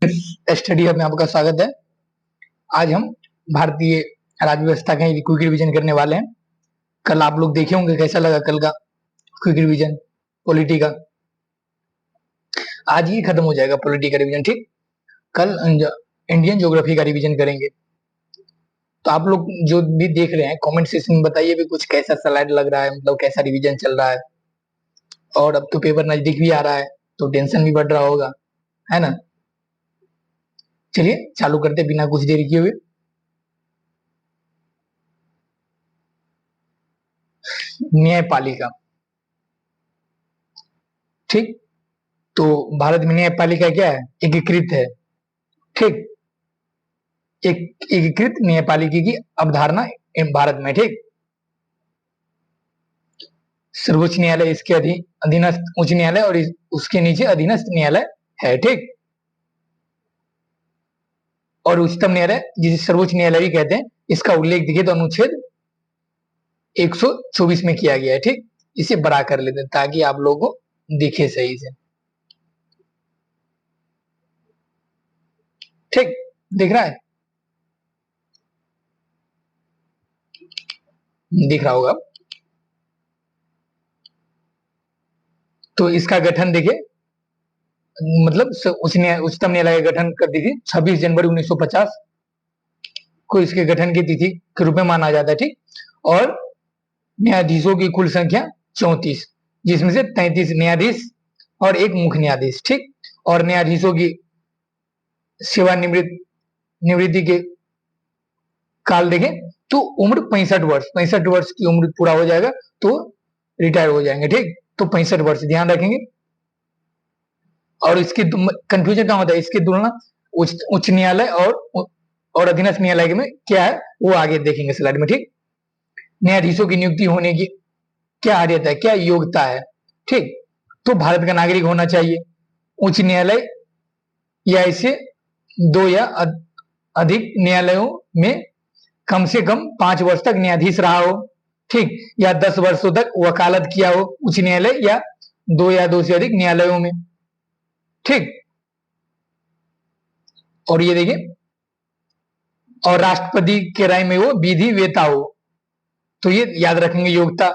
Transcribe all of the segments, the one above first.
Study hub में आपका स्वागत है। आज हम भारतीय राज्य व्यवस्था का क्विक रिवीजन करने वाले हैं। कल आप लोग देखे होंगे कैसा लगा कल का क्विक रिवीजन पॉलिटी का। आज ही खत्म हो जाएगा पॉलिटी का रिवीजन, ठीक। कल इंडियन ज्योग्राफी का रिवीजन करेंगे। तो आप लोग जो भी देख रहे हैं कमेंट सेक्शन में बताइए भी कुछ कैसा स्लाइड लग रहा है, मतलब कैसा रिवीजन चल रहा है। और अब तो पेपर नजदीक भी आ रहा है तो टेंशन भी बढ़ रहा होगा, है ना। चलिए चालू करते बिना कुछ देरी किए हुए। न्यायपालिका, ठीक। तो भारत में न्यायपालिका क्या है? एकीकृत है, ठीक। एक एकीकृत न्यायपालिका की अवधारणा भारत में, ठीक। सर्वोच्च न्यायालय इसके अधीनस्थ उच्च न्यायालय और उसके नीचे अधीनस्थ न्यायालय है, ठीक। और उच्चतम न्यायालय जिसे सर्वोच्च न्यायालय भी कहते हैं, इसका उल्लेख देखिए तो अनुच्छेद 124 में किया गया है, ठीक। इसे बड़ा कर लेते हैं ताकि आप लोगों को दिखे सही से, ठीक। दिख रहा है? दिख रहा होगा। तो इसका गठन देखिए, मतलब उच्चतम न्यायालय का गठन कर दी थी 26 जनवरी 1950 को इसके गठन की तिथि के रूप में माना जाता है, ठीक। और न्यायाधीशों की कुल संख्या 34, जिसमें से 33 न्यायाधीश और एक मुख्य न्यायाधीश, ठीक। और न्यायाधीशों की निवृत्ति के काल देखें तो उम्र 65 वर्ष की उम्र पूरा हो जाएगा तो रिटायर हो जाएंगे, ठीक। तो 65 वर्ष ध्यान रखेंगे। और इसकी कंफ्यूजन क्या होता है, इसकी तुलना उच्च न्यायालय और अधीनस्थ न्यायालय में क्या है वो आगे देखेंगे स्लाइड में, ठीक। न्यायाधीशों की नियुक्ति होने की क्या आर्यता है, क्या योग्यता है, ठीक। तो भारत का नागरिक होना चाहिए, उच्च न्यायालय या इसे 2 या अधिक न्यायालयों में कम से कम 5 वर्ष तक न्यायाधीश रहा हो, ठीक। या 10 वर्षों तक वकालत किया हो उच्च न्यायालय या 2 से अधिक न्यायालयों में, ठीक। और ये देखिए, और राष्ट्रपति के राय में वो विधि वेता हो, तो ये याद रखेंगे योग्यता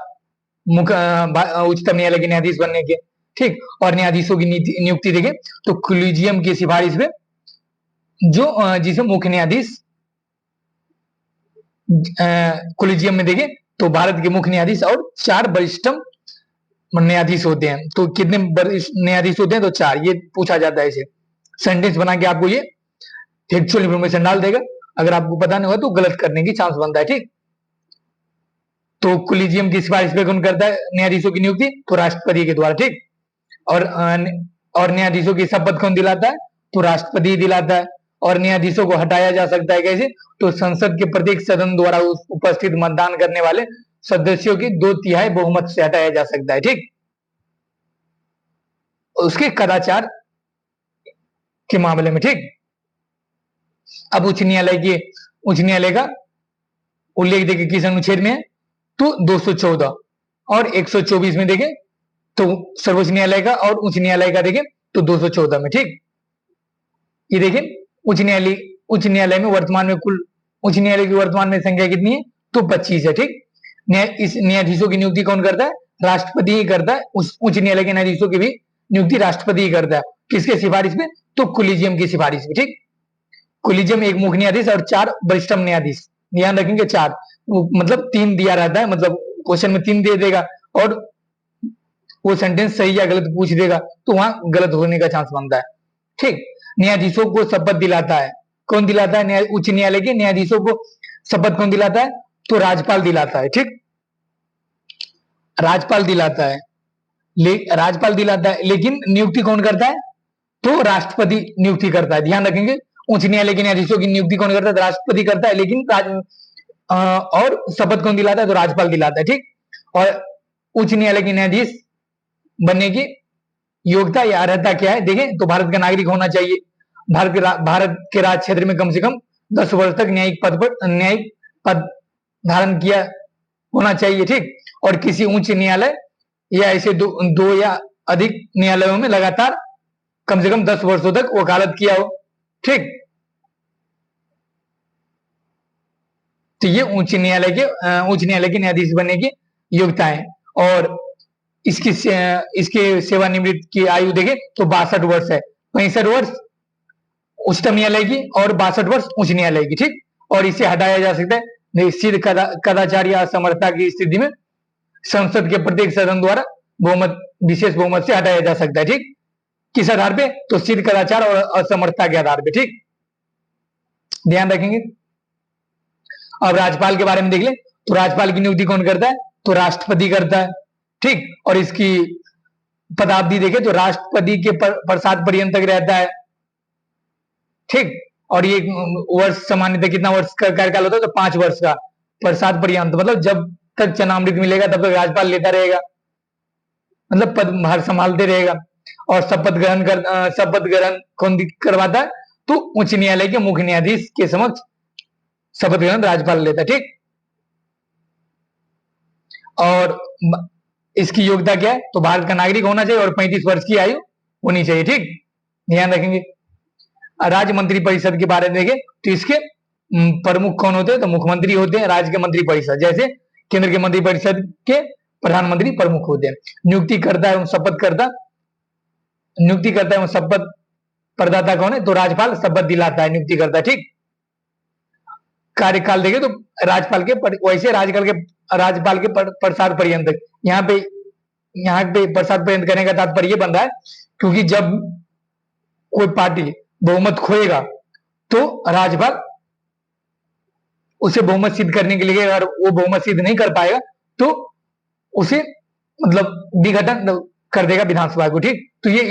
उच्चतम न्यायालय के न्यायाधीश बनने के, ठीक। और न्यायाधीशों की नियुक्ति देखें तो कोलिजियम की सिफारिश में जो जिसे मुख्य न्यायाधीश कोलिजियम में देखें तो भारत के मुख्य न्यायाधीश और 4 वरिष्ठम न्यायाधीश होते हैं। तो कितने वरिष्ठ न्यायाधीश होते हैं? तो 4, ये पूछा जाता है। इसे सेंटेंस बना के आपको ये फैक्चुअल इंफॉर्मेशन डाल देगा, अगर आपको पता नहीं होगा तो गलत करने की चांस बनता है, ठीक। तो कोलिजियम की सिफारिश पे कौन करता है न्यायाधीशों की नियुक्ति? तो राष्ट्रपति के द्वारा, ठीक। और न्यायाधीशों की शपथ कौन दिलाता है? तो राष्ट्रपति दिलाता है। और न्यायाधीशों को हटाया जा सकता है कैसे? तो संसद के प्रत्येक सदन द्वारा उपस्थित मतदान करने वाले सदस्यों की 2/3 बहुमत से हटाया जा सकता है, ठीक। उसके कदाचार के मामले में, ठीक। अब उच्च न्यायालय का उल्लेख देखें किस अनुच्छेद में है? तो 214 और 124 में देखें तो सर्वोच्च न्यायालय का और उच्च न्यायालय का देखें तो 214 में, ठीक। ये देखें उच्च न्यायालय में वर्तमान में कुल उच्च न्यायालय की वर्तमान में संख्या कितनी है? तो 25 है, ठीक। इस न्यायाधीशों की नियुक्ति कौन करता है? राष्ट्रपति ही करता है। उच्च न्यायालय के न्यायाधीशों की भी नियुक्ति राष्ट्रपति ही करता है। किसके सिफारिश में? तो कोलिजियम की सिफारिश में, ठीक। कोलिजियम एक मुख्य न्यायाधीश और 4 वरिष्ठम न्यायाधीश, ध्यान रखेंगे 4, मतलब 3 दिया रहता है, मतलब क्वेश्चन में 3 दे देगा और वो सेंटेंस सही या गलत पूछ देगा तो वहां गलत होने का चांस बनता है, ठीक। न्यायाधीशों को शपथ दिलाता है कौन? दिलाता है उच्च न्यायालय के न्यायाधीशों को शपथ कौन दिलाता है? तो राज्यपाल दिलाता है, ठीक। राज्यपाल दिलाता है लेकिन नियुक्ति कौन करता है? तो राष्ट्रपति नियुक्ति करता है, ध्यान रखेंगे। उच्च न्यायालय के न्यायाधीशों की नियुक्ति कौन करता है? तो राष्ट्रपति करता है, लेकिन और शपथ कौन दिलाता है? तो राज्यपाल दिलाता है, ठीक। और उच्च न्यायालय के न्यायाधीश बनने की योग्यता या अर्हता क्या है? देखें तो भारत का नागरिक होना चाहिए, भारत के राज क्षेत्र में कम से कम 10 वर्ष तक न्यायिक पद धारण किया होना चाहिए, ठीक। और किसी उच्च न्यायालय या ऐसे 2 या अधिक न्यायालयों में लगातार कम से कम 10 वर्षों तक वकालत किया हो, ठीक। तो ये उच्च न्यायालय के न्यायाधीश बनने की योग्यता है। और इसके सेवानिवृत्त की आयु देखें तो 62 वर्ष है। 65 वर्ष उच्चतम न्यायालय की और 62 वर्ष उच्च न्यायालय की, ठीक। और इसे हटाया जा सकता है निश्चित कदाचार या असमर्थता की स्थिति में संसद के प्रत्येक सदन द्वारा बहुमत, विशेष बहुमत से हटाया जा सकता है, ठीक। किस आधार पे? तो सिद्ध कदाचार और असमर्थता के आधार पे, ठीक। ध्यान रखेंगे। अब राज्यपाल के बारे में देख ले। तो राज्यपाल की नियुक्ति कौन करता है? तो राष्ट्रपति करता है, ठीक। और इसकी पदावधि देखे तो राष्ट्रपति के प्रसाद पर्यंत तक रहता है, ठीक। और ये वर्ष सामान्यतः कितना वर्ष का कार्यकाल होता है? तो 5 वर्ष का प्रसाद पर्यंत, मतलब जब तक चरणामृत मिलेगा तब तक राज्यपाल लेता रहेगा, मतलब पदभार संभालते रहेगा। और शपथ ग्रहण कौन करवाता है? तो उच्च न्यायालय के मुख्य न्यायाधीश के समक्ष शपथ ग्रहण राज्यपाल लेता है, ठीक। और इसकी योग्यता क्या है? तो भारत का नागरिक होना चाहिए और 35 वर्ष की आयु होनी चाहिए, ठीक। ध्यान रखेंगे। राज्य मंत्री परिषद के बारे में देखें तो इसके प्रमुख कौन होते हैं? तो मुख्यमंत्री होते हैं। राज्य के मंत्री परिषद जैसे केंद्र के मंत्री परिषद के प्रधानमंत्री प्रमुख होते हैं। नियुक्ति करता है शपथ करता, नियुक्ति करता है शपथ प्रदाता कौन है? तो राज्यपाल शपथ दिलाता है, नियुक्ति करता है, ठीक। कार्यकाल देखें तो राज्यपाल के वैसे राज्यपाल के प्रसाद पर्यंत, यहाँ पे प्रसाद पर्यंत करने का तात्पर्य ये बन रहा है क्योंकि जब कोई पार्टी बहुमत खोएगा तो राज्यपाल उसे बहुमत सिद्ध करने के लिए, अगर वो बहुमत सिद्ध नहीं कर पाएगा तो उसे मतलब विघटन कर देगा विधानसभा को, ठीक। तो ये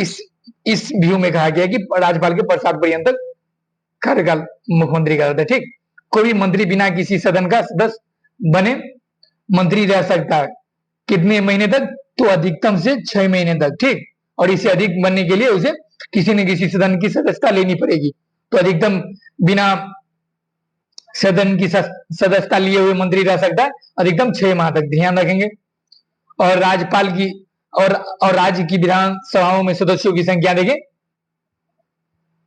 इस व्यू में कहा गया कि राज्यपाल के प्रसाद पर्यंत कार्यकाल मुख्यमंत्री का रहता है, ठीक। कोई भी मंत्री बिना किसी सदन का सदस्य बने मंत्री रह सकता है। कितने महीने तक? तो अधिकतम से 6 महीने तक, ठीक। और इससे अधिक बनने के लिए उसे किसी न किसी सदन की सदस्यता लेनी पड़ेगी। तो अधिकतम बिना सदन की सदस्यता लिए हुए मंत्री रह सकता है अधिकतम 6 माह तक। ध्यान रखेंगे। और राज्यपाल की और राज्य की विधानसभाओं में सदस्यों की संख्या देखें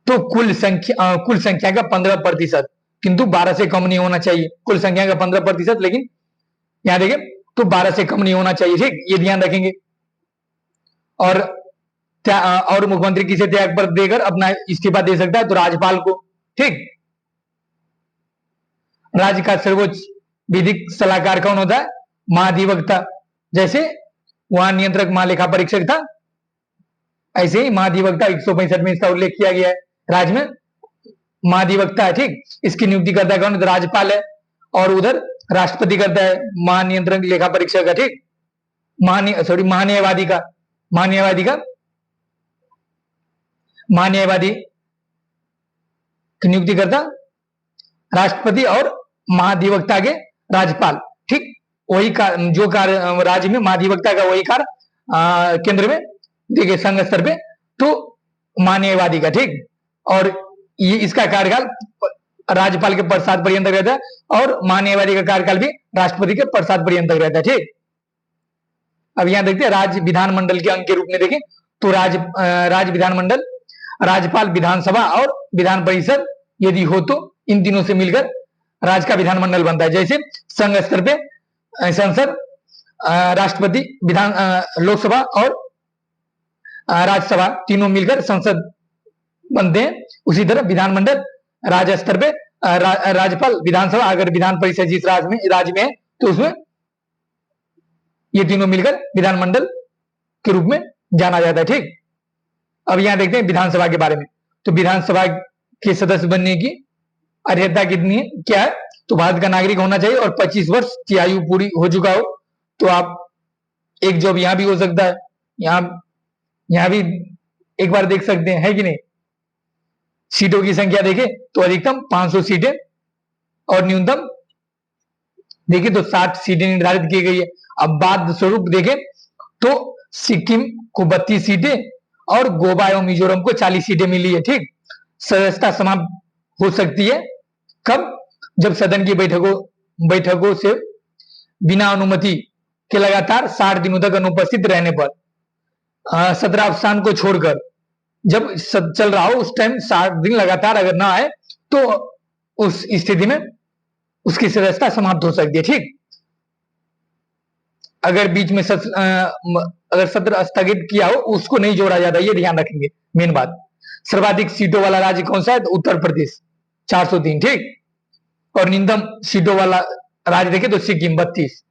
तो कुल संख्या का 15%, किंतु 12 से कम नहीं होना चाहिए। कुल संख्या का 15%, लेकिन यहां देखें तो 12 से कम नहीं होना चाहिए, ठीक। ये ध्यान रखेंगे। और मुख्यमंत्री किसे त्याग पत्र देकर अपना इस्तीफा दे सकता है? तो राज्यपाल को, ठीक। राज्य का सर्वोच्च विधिक सलाहकार कौन होता है? महाधिवक्ता। जैसे वहां नियंत्रक महालेखा परीक्षक था, ऐसे ही महाधिवक्ता 165 में इसका उल्लेख किया गया है। राज्य में महाधिवक्ता है, ठीक। इसकी नियुक्ति करता है कौन? तो राज्यपाल है। और उधर राष्ट्रपति करता है महानियंत्रक लेखा परीक्षक का, ठीक। महान्यायवादी की नियुक्ति करता राष्ट्रपति और महाधिवक्ता के राज्यपाल, ठीक। वही जो कार्य राज्य में महाधिवक्ता का वही कार्य केंद्र में देखिए संघ स्तर पे तो महान्यायवादी का, ठीक। और ये इसका कार्यकाल राज्यपाल के प्रसाद पर्यंत तक रहता है और महान्यायवादी का कार्यकाल भी राष्ट्रपति के प्रसाद पर्यंत तक रहता है, ठीक। अब यहां देखते हैं राज्य विधानमंडल के अंग के रूप में देखें तो राज्य विधानमंडल राज्यपाल, विधानसभा और विधान परिषद यदि हो तो इन तीनों से मिलकर राज्य का विधानमंडल बनता है। जैसे संघ स्तर पे संसद, राष्ट्रपति, लोकसभा और राज्यसभा तीनों मिलकर संसद बनते हैं। उसी तरह विधानमंडल राज्य स्तर पे राज्यपाल, विधानसभा, अगर विधान परिषद जिस राज्य में है तो उसमें ये तीनों मिलकर विधानमंडल के रूप में जाना जाता है, ठीक। अब यहां देखते हैं विधानसभा के बारे में। तो विधानसभा के सदस्य बनने की अर्हता कितनी है, क्या है? तो भारत का नागरिक होना चाहिए और 25 वर्ष की आयु पूरी हो चुका हो तो आप एक जॉब यहां भी हो सकता है, यहां भी एक बार देख सकते हैं, है कि नहीं। सीटों की संख्या देखें तो अधिकतम 500 सीटें और न्यूनतम देखें तो 60 सीटें निर्धारित की गई है। अब बाद स्वरूप देखें तो सिक्किम को 32 सीटें और गोवा एवं मिजोरम को 40 सीटें मिली है, ठीक। सदस्यता समाप्त हो सकती है कब? जब सदन की बैठकों से बिना अनुमति के लगातार 60 दिनों तक अनुपस्थित रहने पर 17 अफसान को छोड़कर जब चल रहा हो उस टाइम 60 दिन लगातार अगर ना आए तो उस स्थिति में उसकी सदस्यता समाप्त हो सकती है। ठीक, अगर बीच में अगर सत्र स्थगित किया हो उसको नहीं जोड़ा जाता, ये ध्यान रखेंगे। मेन बात, सर्वाधिक सीटों वाला राज्य कौन सा है? तो उत्तर प्रदेश 403। ठीक, और न्यूनतम सीटों वाला राज्य देखे तो सिक्किम 32।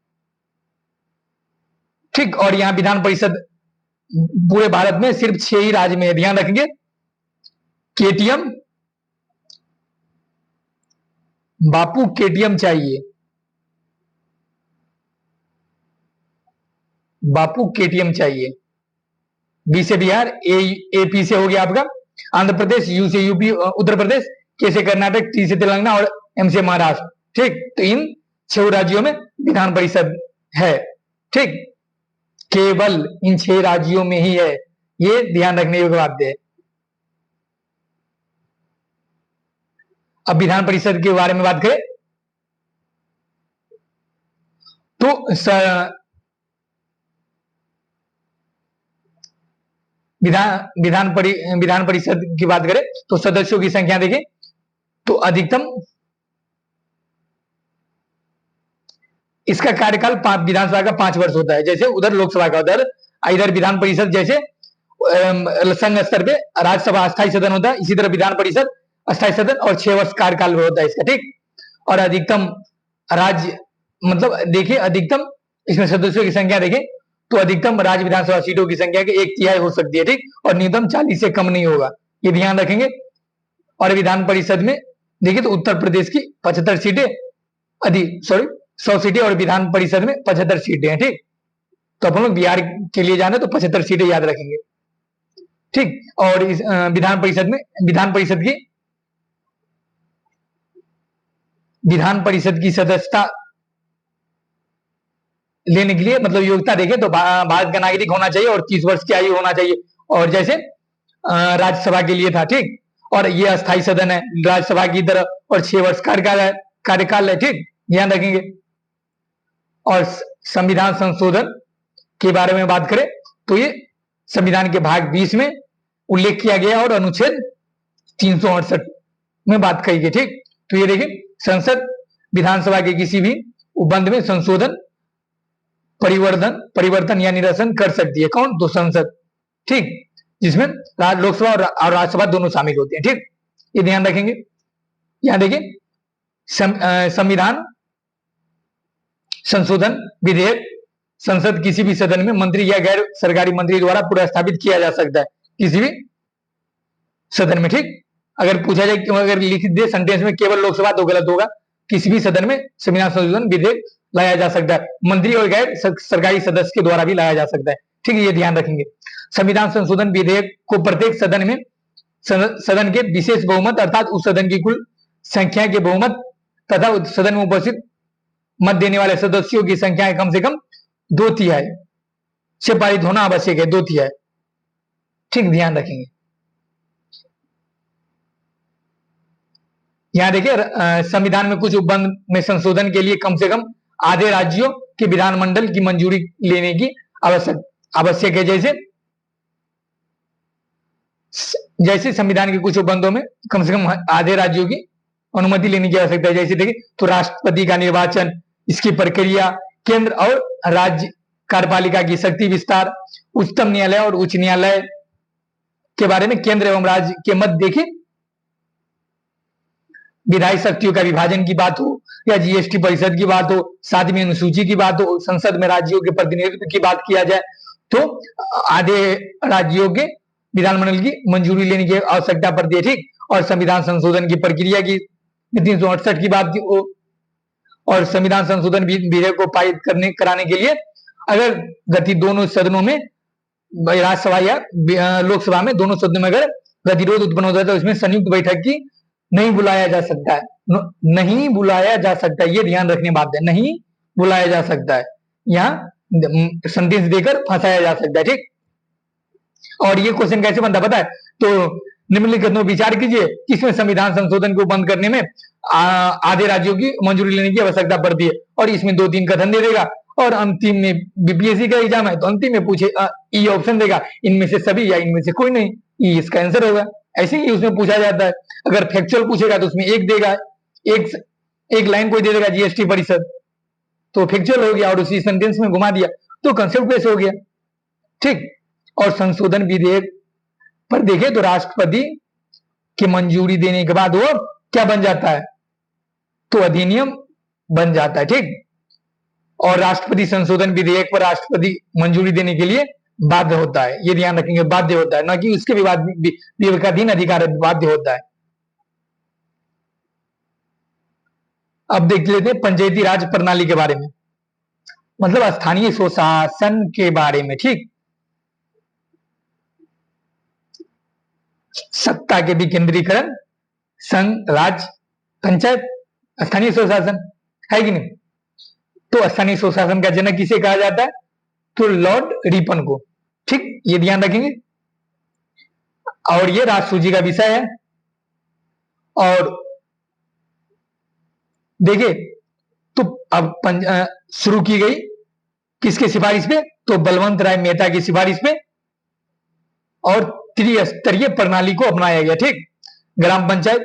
ठीक, और यहां विधान परिषद पूरे भारत में सिर्फ 6 ही राज्य में, ध्यान रखेंगे। केटीएम, बापू केटीएम चाहिए, बापू केटीएम चाहिए। बी से बिहार, एपी से हो गया आपका आंध्र प्रदेश, यू से यूपी उत्तर प्रदेश, के से कर्नाटक, टी से तेलंगाना और एम से महाराष्ट्र। ठीक, तो इन 6 राज्यों में विधान परिषद है। ठीक, केवल इन 6 राज्यों में ही है, ये ध्यान रखने योग्य बात है। अब विधान परिषद के बारे में बात करें तो विधान परिषद की बात करें तो सदस्यों की संख्या देखें तो अधिकतम इसका कार्यकाल विधानसभा का 5 वर्ष होता है, जैसे उधर लोकसभा का, उधर इधर विधान परिषद जैसे संघ स्तर पे राज्यसभा अस्थायी सदन होता है, इसी तरह विधान परिषद अस्थायी सदन और 6 वर्ष कार्यकाल होता है इसका। ठीक, और अधिकतम राज्य मतलब देखिए अधिकतम इसमें सदस्यों की संख्या देखें तो अधिकतम राज्य विधानसभा सीटों की संख्या के 1/3 हो सकती है। ठीक, और न्यूनतम 40 से कम नहीं होगा, ये ध्यान रखेंगे। और विधान परिषद में देखिए तो उत्तर प्रदेश की 75 सीटें 100 सीटें और विधान परिषद में 75 सीटें हैं। ठीक, तो अपन लोग बिहार के लिए जाने तो 75 सीटें याद रखेंगे। ठीक, और इस विधान परिषद की सदस्यता लेने के लिए मतलब योग्यता देखें तो भारत का नागरिक होना चाहिए और 30 वर्ष की आयु होना चाहिए, और जैसे राज्यसभा के लिए था। ठीक, और ये अस्थायी सदन है राज्यसभा की तरह और 6 वर्ष कार्यकाल है। ठीक, ध्यान रखेंगे। और संविधान संशोधन के बारे में बात करें तो ये संविधान के भाग 20 में उल्लेख किया गया और अनुच्छेद 368 में बात कही गई। ठीक, तो ये देखिए संसद विधानसभा के किसी भी उपबंध में संशोधन, परिवर्तन या निरसन कर सकती है। कौन? तो संसद। ठीक, जिसमें लोकसभा और राज्यसभा दोनों शामिल होते हैं। ठीक, ये ध्यान रखेंगे। यहां देखिए संविधान संशोधन विधेयक संसद किसी भी सदन में मंत्री या गैर सरकारी मंत्री द्वारा पुनर्स्थापित किया जा सकता है किसी भी सदन में। ठीक, अगर पूछा जाए कि अगर लिख दे सेंटेंस में केवल लोकसभा तो गलत होगा, किसी भी सदन में संविधान संशोधन विधेयक लाया जा सकता है, मंत्री और गैर सरकारी सदस्य के द्वारा भी लाया जा सकता है। ठीक है, ये ध्यान रखेंगे। संविधान संशोधन विधेयक को प्रत्येक सदन में सदन के विशेष बहुमत अर्थात उस सदन की कुल संख्या के बहुमत तथा सदन में उपस्थित मत देने वाले सदस्यों की संख्या कम से कम 2/3 से पारित होना आवश्यक है। 2/3। ठीक, ध्यान रखेंगे। यहां देखिए संविधान में कुछ उपबंध में संशोधन के लिए कम से कम आधे राज्यों के विधानमंडल की मंजूरी लेने की आवश्यक है। जैसे संविधान के कुछ उपबंधों में कम से कम आधे राज्यों की अनुमति लेने की आवश्यकता है। जैसे देखिए तो राष्ट्रपति का निर्वाचन, इसकी प्रक्रिया, केंद्र और राज्य कार्यपालिका की शक्ति विस्तार, उच्चतम न्यायालय और उच्च न्यायालय के बारे में केंद्र एवं राज्य के मत देखें, विधायी शक्तियों का विभाजन की बात हो या जीएसटी परिषद की बात हो, 7वीं अनुसूची की बात हो, संसद में राज्यों के प्रतिनिधित्व की बात किया जाए तो आधे राज्यों के विधानमंडल की मंजूरी लेने की आवश्यकता पड़ती है। ठीक, और संविधान संशोधन की प्रक्रिया की 368 की बात हो और संविधान संशोधन विधेयक को पारित कराने के लिए अगर गति दोनों सदनों में, राज्यसभा या लोकसभा में, दोनों सदनों में अगर गतिरोध उत्पन्न होता है तो इसमें संयुक्त बैठक की नहीं बुलाया जा सकता है। नहीं बुलाया जा सकता है, ये ध्यान रखने बात है। नहीं बुलाया जा सकता है, यहाँ सेंटेंस देकर फंसाया जा सकता है। ठीक, और ये क्वेश्चन कैसे बनता पता है? तो निम्नलिखित में विचार कीजिए किसमें संविधान संशोधन को बंद करने में आधे राज्यों की मंजूरी लेने की आवश्यकता पड़ती है, और इसमें 2-3 कथन दे देगा और अंतिम में बीपीएससी का एग्जाम है तो अंतिम में पूछे ई ऑप्शन देगा, इनमें से सभी या इनमें से कोई नहीं, ई इसका आंसर होगा। ऐसे ही उसमें पूछा जाता है। अगर फैक्चुअल पूछेगा तो उसमें एक देगा, एक लाइन कोई दे देगा जीएसटी परिषद, तो फैक्चुअल हो गया और उसी सेंटेंस में घुमा दिया तो कंसेप्ट बेस हो गया। ठीक। और संशोधन विधेयक पर देखे तो राष्ट्रपति की मंजूरी देने के बाद वो क्या बन जाता है, तो अधिनियम बन जाता है। ठीक। और राष्ट्रपति संशोधन विधेयक पर राष्ट्रपति मंजूरी देने के लिए बाध्य होता है, ये ध्यान रखेंगे, बाध्य होता है, ना कि उसके विवेकाधीन अधिकार है, बाध्य होता है। अब देख लेते हैं पंचायती राज प्रणाली के बारे में, मतलब स्थानीय स्वशासन के बारे में। ठीक। सत्ता के विकेंद्रीकरण, संघ, राज्य, पंचायत, स्थानीय स्वशासन, है कि नहीं। तो स्थानीय स्वशासन का जनक किसे कहा जाता है, तो लॉर्ड रिपन को। ठीक, ये ध्यान रखेंगे। और ये राष्ट्रसूची का विषय है। और देखिए तो अब शुरू की गई किसके सिफारिश पे, तो बलवंत राय मेहता की सिफारिश पे, और त्रिस्तरीय प्रणाली को अपनाया गया। ठीक। ग्राम पंचायत,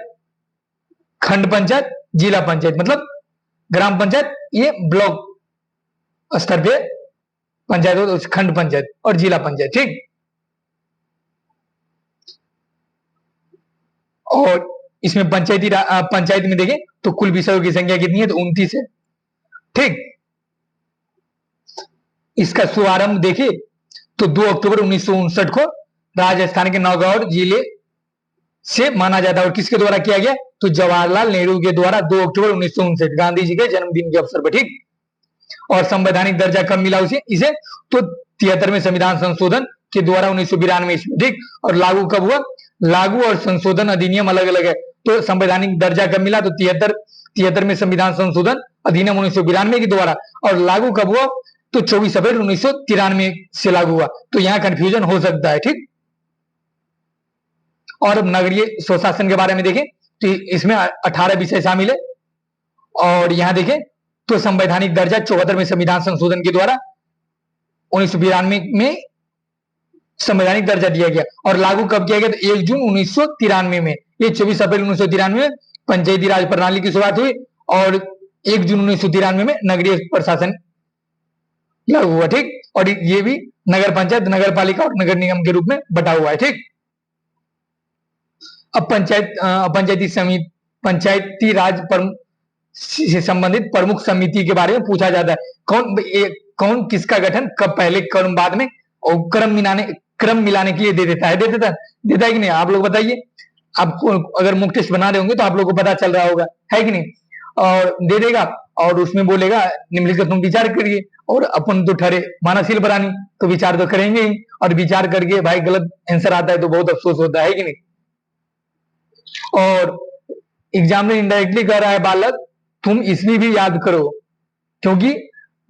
खंड पंचायत, जिला पंचायत, मतलब ग्राम पंचायत ये ब्लॉक स्तर पे पंचायत, खंड पंचायत और जिला पंचायत। ठीक। और इसमें पंचायत में देखें तो कुल विषयों की संख्या कितनी है, तो 29 है। ठीक। इसका शुभारंभ देखिए तो 2 अक्टूबर 1959 को राजस्थान के नौगढ़ जिले से माना जाता है। और किसके द्वारा किया गया, तो जवाहरलाल नेहरू के द्वारा 2 अक्टूबर 1959, गांधी जी के जन्मदिन के अवसर पर। ठीक। और संवैधानिक दर्जा कब मिला इसे, तो 73वें संविधान संशोधन के द्वारा 1992 ईस्वी। ठीक। और लागू कब हुआ, लागू और संशोधन अधिनियम अलग अलग है। तो संवैधानिक दर्जा कब मिला, तो 73 में संविधान संशोधन अधिनियम 1992 के द्वारा। और लागू कब हुआ, तो 24 अप्रैल 1993 से लागू हुआ। तो यहां कंफ्यूजन हो सकता है। ठीक। और अब नगरीय स्वशासन के बारे में देखें तो इसमें 18 विषय शामिल है। और यहां देखें तो संवैधानिक दर्जा 74 में संविधान संशोधन के द्वारा 1992 में संवैधानिक दर्जा दिया गया। और लागू कब किया गया, तो 1 जून 1993 में। ये 24 अप्रैल 1993 में पंचायती राज प्रणाली की शुरुआत हुई और 1 जून 1993 में नगरीय प्रशासन लागू हुआ। ठीक। और ये भी नगर पंचायत, नगर पालिका और नगर निगम के रूप में बटा हुआ है। ठीक। अब पंचायती राज से संबंधित प्रमुख समिति के बारे में पूछा जाता है। कौन किसका गठन कब, पहले क्रम बाद में, और क्रम मिलाने के लिए देता है कि नहीं, आप लोग बताइए। आपको अगर मुख्य टेस्ट बना रहे होंगे तो आप लोगों को पता चल रहा होगा, है कि नहीं। और दे देगा और उसमें बोलेगा निम्नलिखित तुम विचार करिए, और अपन तो ठहरे मानसशील प्राणी, तो विचार तो करेंगे ही। और विचार करके भाई गलत आंसर आता है तो बहुत अफसोस होता है कि नहीं। और एग्जाम में इनडायरेक्टली कह रहा है बालक तुम ईस्वी भी याद करो, क्योंकि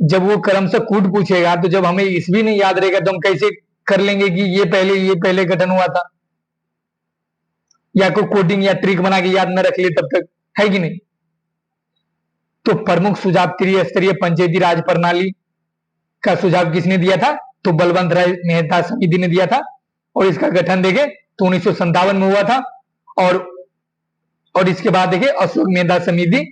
जब वो क्रम से कूट पूछेगा तो जब हमें ईस्वी नहीं याद रहेगा तो हम कैसे कर लेंगे कि ये पहले गठन हुआ था, या कोई कोडिंग या ट्रिक बना के याद न रख ले तब तक, है कि नहीं। तो प्रमुख सुझाव त्रिस्तरीय पंचायती राज प्रणाली का सुझाव किसने दिया था, तो बलवंत राय मेहता समिति ने दिया था। और इसका गठन देखे तो 1957 में हुआ था। और इसके बाद देखे अशोक मेहता समिति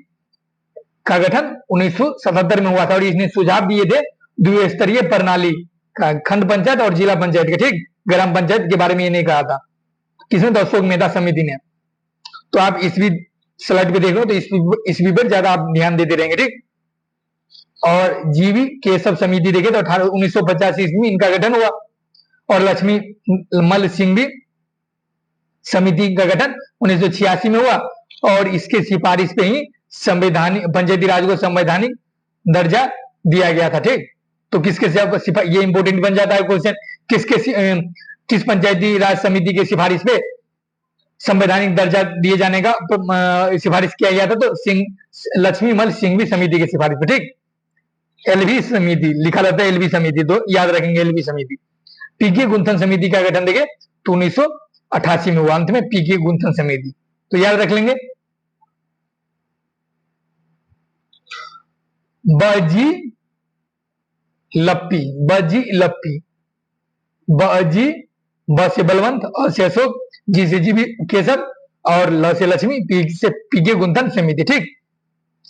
का गठन 1977 में हुआ था। और इसने सुझाव दिए थे द्विस्तरीय प्रणाली का, खंड पंचायत और जिला पंचायत के। ठीक। ग्राम पंचायत के बारे में ये नहीं कहा था किसने, तो अशोक मेहता समिति ने। तो आप ईस्वी स्लाइड पे देख लो तो ईस्वी पर ज्यादा आप ध्यान देते रहेंगे। ठीक। और जीवी केशव समिति देखे तो 1950 ईस्वी में इनका गठन हुआ। और लक्ष्मी मल सिंह समिति का गठन 1986 में हुआ। और इसके सिफारिश पे ही संवैधानिक पंचायती राज को संवैधानिक दर्जा दिया गया था। ठीक। तो किसके ये इंपोर्टेंट बन जाता है क्वेश्चन, किस पंचायती राज समिति के सिफारिश पे संवैधानिक दर्जा दिए जाने का सिफारिश किया गया था, तो लक्ष्मी मल सिंघवी समिति की सिफारिश पे। ठीक। एलवी समिति लिखा रहता है, एलवी समिति, तो याद रखेंगे एलवी समिति। पीके गुंथन समिति का गठन देखे तो 1988 में हुआ, अंत में पीके गुंथन समिति, तो याद रख लेंगे। बजी लप्पी, बजी लप्पी, बजी, ब से बलवंत, अ से अशोक, जी से जीवी केसर, और ल से लक्ष्मी, पी से पीके गुंथन समिति। ठीक,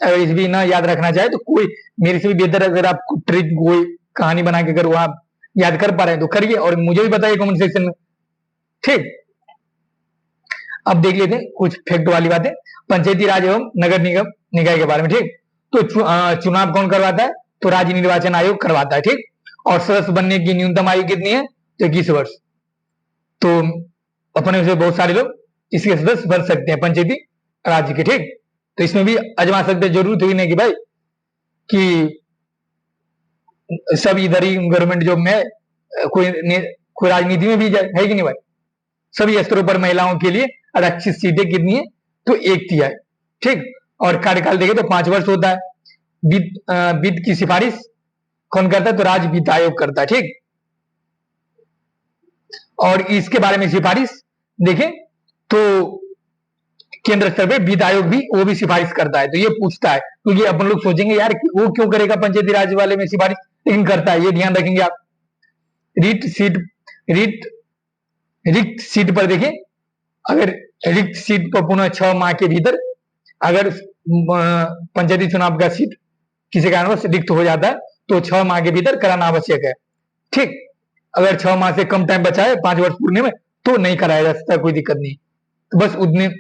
अगर इस भी ना याद रखना चाहे तो कोई मेरे से भी बेहतर, अगर आप ट्रिक कोई कहानी बना के अगर वो आप याद कर पा रहे हैं तो करिए और मुझे भी बताइए कमेंट सेक्शन में। ठीक, अब देख लेते हैं कुछ फैक्ट वाली बातें पंचायती राज एवं नगर निगम निकाय के बारे में। ठीक, तो चुनाव कौन करवाता है? तो राज्य निर्वाचन आयोग करवाता है। ठीक, और सदस्य बनने की न्यूनतम आयु कितनी है? तो 21 वर्ष। तो अपने से बहुत सारे लोग इसके सदस्य बन सकते हैं पंचायती राज्य के। ठीक, तो इसमें भी आजमा सकते हैं, जरूर थोड़ी नहीं कि भाई कि सब इधर ही गवर्नमेंट जॉब में कोई राजनीति में भी जाए, है कि नहीं भाई? सभी स्तरों पर महिलाओं के लिए आरक्षित सीटें कितनी है? तो 1/3। ठीक, और कार्यकाल देखे तो 5 वर्ष होता है। वित्त की सिफारिश कौन करता है? तो राज्य वित्त आयोग करता है। ठीक, और इसके बारे में सिफारिश देखें तो केंद्र स्तर पे वित्त आयोग भी वो भी सिफारिश करता है। तो ये पूछता है, क्योंकि अपन लोग सोचेंगे यार वो क्यों करेगा पंचायती राज वाले में सिफारिश, लेकिन करता है, ये ध्यान रखेंगे आप। रिक्त सीट रिक्त सीट पर देखें, अगर रिक्त सीट पर पुनः 6 माह के भीतर अगर पंचायती चुनाव का सीट किसी कारणवश रिक्त हो जाता है तो 6 माह के भीतर कराना आवश्यक है। ठीक, अगर 6 माह से कम टाइम बचा है 5 वर्ष पूर्णे में तो नहीं कराया जा सकता, कोई दिक्कत नहीं। तो बस उतने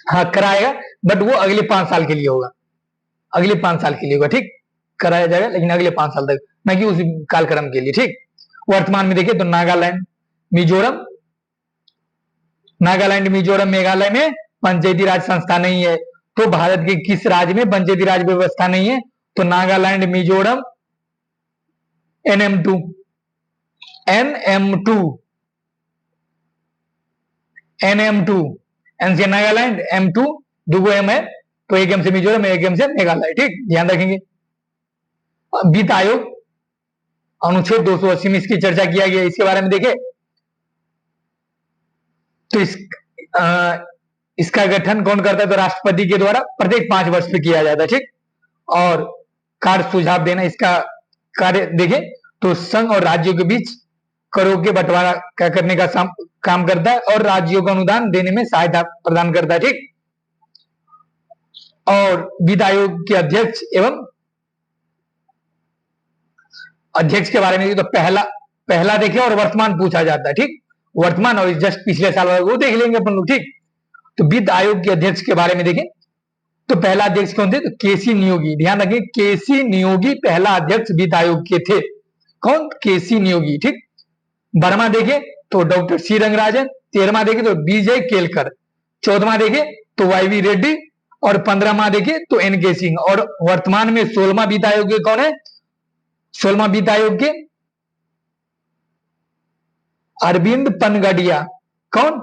हाँ कराएगा, बट वो अगले 5 साल के लिए होगा, अगले 5 साल के लिए होगा। ठीक, कराया जाएगा लेकिन अगले 5 साल तक, ना कि उस कालक्रम के लिए। ठीक, वर्तमान में देखिए तो नागालैंड, मिजोरम, मिजोरम, मेघालय में पंचायती राज संस्था नहीं है। तो भारत के किस राज्य में पंचायती राज व्यवस्था नहीं है? तो नागालैंड, मिजोरम, NM2 एन से नागालैंड, M2 दुगो M है, तो एक M से मिजोरम, एक M से मेघालय। ठीक, ध्यान रखेंगे। वित्त आयोग अनुच्छेद 280 में इसकी चर्चा किया गया, इसके बारे में देखें तो इसका गठन कौन करता है? तो राष्ट्रपति के द्वारा प्रत्येक 5 वर्ष पे किया जाता है। ठीक, और कार्य सुझाव देना, इसका कार्य देखें तो संघ और राज्यों के बीच करों के बंटवारा करने का काम करता है और राज्यों को अनुदान देने में सहायता प्रदान करता है। ठीक, और वित्त आयोग के अध्यक्ष एवं अध्यक्ष के बारे में तो पहला देखें और वर्तमान पूछा जाता है। ठीक, वर्तमान और जस्ट पिछले साल वो देख लेंगे अपन लोग। ठीक, तो वित्त आयोग के अध्यक्ष के बारे में देखें तो पहला अध्यक्ष कौन थे? तो केसी नियोगी। ध्यान रखें, केसी नियोगी पहला अध्यक्ष वित्त आयोग के थे। कौन? केसी नियोगी। ठीक, 12वां देखें तो डॉक्टर सी रंगराजन, 13वां देखें तो बीजे केलकर, 14वां देखें तो वाईवी रेड्डी, और 15वां देखें तो NK सिंह। और वर्तमान में 16वां वित्त आयोग के कौन है? 16वां वित्त आयोग के अरविंद पनगडिया। कौन?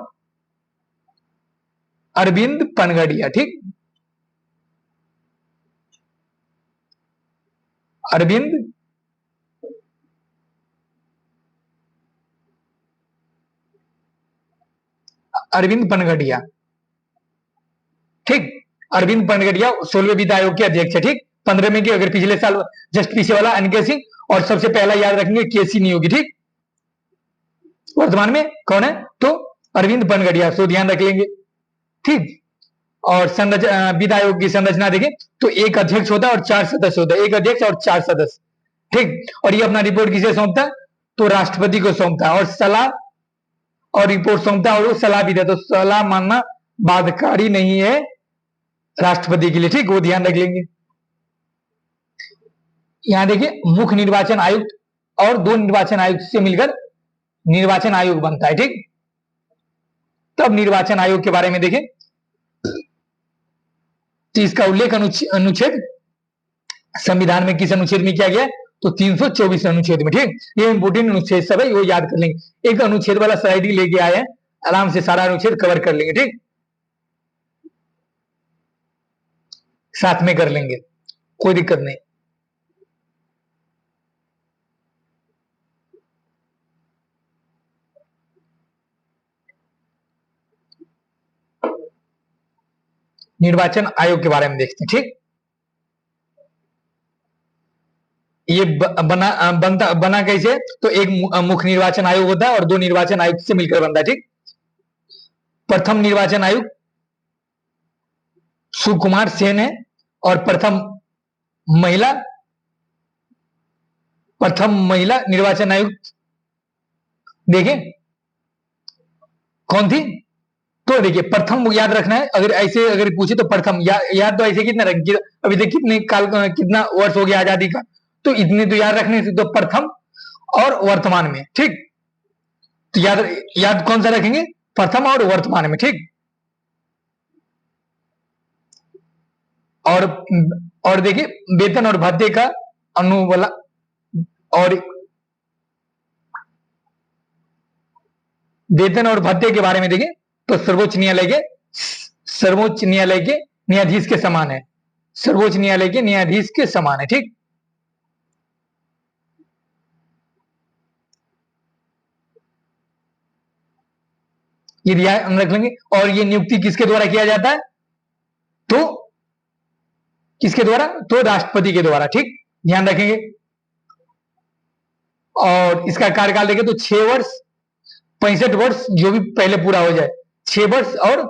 अरविंद पनगडिया। ठीक, अरविंद पनगडिया। ठीक, अरविंद पनगडिया 16वें वित्त आयोग के अध्यक्ष है। ठीक, 15 में की अगर पिछले साल जस्ट पीछे वाला NK सिंह, और सबसे पहला याद रखेंगे केसी नियोगी। ठीक, वर्तमान में कौन है? तो अरविंद पनगडिया, सो ध्यान रख लेंगे। ठीक, और वित्त आयोग की संरचना देखें तो एक अध्यक्ष होता है और 4 सदस्य होता है, एक अध्यक्ष और 4 सदस्य। ठीक, और ये अपना रिपोर्ट किसे सौंपता है? तो राष्ट्रपति को सौंपता है, और सलाह और रिपोर्ट सौंपता है, और वो सलाह भी देता है। तो सलाह मानना बाध्यकारी नहीं है राष्ट्रपति के लिए। ठीक, वो ध्यान रख लेंगे। यहां देखिए मुख्य निर्वाचन आयुक्त और 2 निर्वाचन आयुक्त से मिलकर निर्वाचन आयोग बनता है। ठीक, तब निर्वाचन आयोग के बारे में देखें तो इसका उल्लेख अनुच्छेद संविधान में किस अनुच्छेद में किया गया? तो 324 अनुच्छेद में। ठीक, ये इंपोर्टेंट अनुच्छेद सब है, वो याद कर लेंगे। एक अनुच्छेद वाला स्लाइड ही लेके आए हैं, आराम से सारा अनुच्छेद कवर कर लेंगे। ठीक, साथ में कर लेंगे, कोई दिक्कत नहीं। निर्वाचन आयोग के बारे में देखते हैं। ठीक, ये बना कैसे, तो एक मुख्य निर्वाचन आयोग होता है और दो निर्वाचन आयुक्त से मिलकर बनता है। ठीक, प्रथम निर्वाचन आयुक्त सुकुमार सेन है और प्रथम महिला निर्वाचन आयुक्त देखें कौन थी। तो देखिए प्रथम याद रखना है, अगर पूछे तो प्रथम याद तो ऐसे कितना रख, अभी तक कितना वर्ष हो गया आजादी का, तो इतने तो याद रखने से, तो प्रथम और वर्तमान में। ठीक, तो याद कौन सा रखेंगे, प्रथम और वर्तमान में। ठीक, और देखिए वेतन और भत्ते का अनुबला और वेतन और भत्ते के बारे में देखें तो सर्वोच्च न्यायालय के न्यायाधीश के समान है, सर्वोच्च न्यायालय के न्यायाधीश के समान है। ठीक, ये ध्यान रख लेंगे। और ये नियुक्ति किसके द्वारा किया जाता है, तो किसके द्वारा, तो राष्ट्रपति के द्वारा। ठीक, ध्यान रखेंगे। और इसका कार्यकाल देखें तो 6 वर्ष 65 वर्ष जो भी पहले पूरा हो जाए, 6 वर्ष और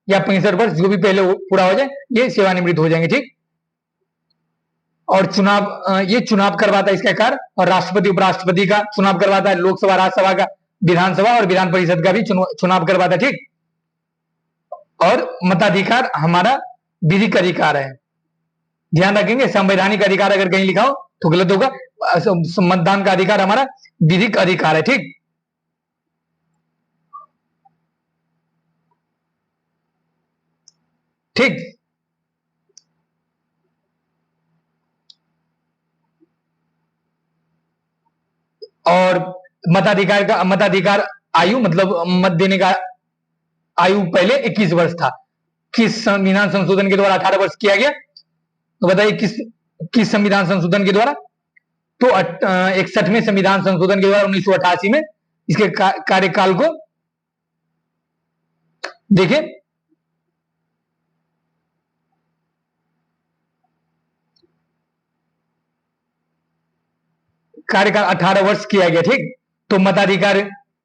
या 65 वर्ष जो भी पहले पूरा हो जाए, ये सेवानिवृत्त हो जाएंगे। ठीक, और ये चुनाव करवाता है इसका कार्य, और राष्ट्रपति उपराष्ट्रपति का चुनाव करवाता है, लोकसभा राज्यसभा का, विधानसभा और विधान परिषद का भी चुनाव करवाता है। ठीक, और मताधिकार हमारा विधिक अधिकार है। ध्यान रखेंगे, संवैधानिक अधिकार अगर कहीं लिखा हो तो गलत होगा, मतदान का अधिकार हमारा विधिक अधिकार है। ठीक, ठीक, और मताधिकार आयु मतलब मत देने का आयु पहले 21 वर्ष था। किस संविधान संशोधन के द्वारा 18 वर्ष किया गया, तो बताइए किस संविधान संशोधन के द्वारा, तो 61वें संविधान संशोधन के द्वारा 1988 में इसके कार्यकाल को देखें। कार्यकाल 18 वर्ष किया गया। ठीक, तो मताधिकार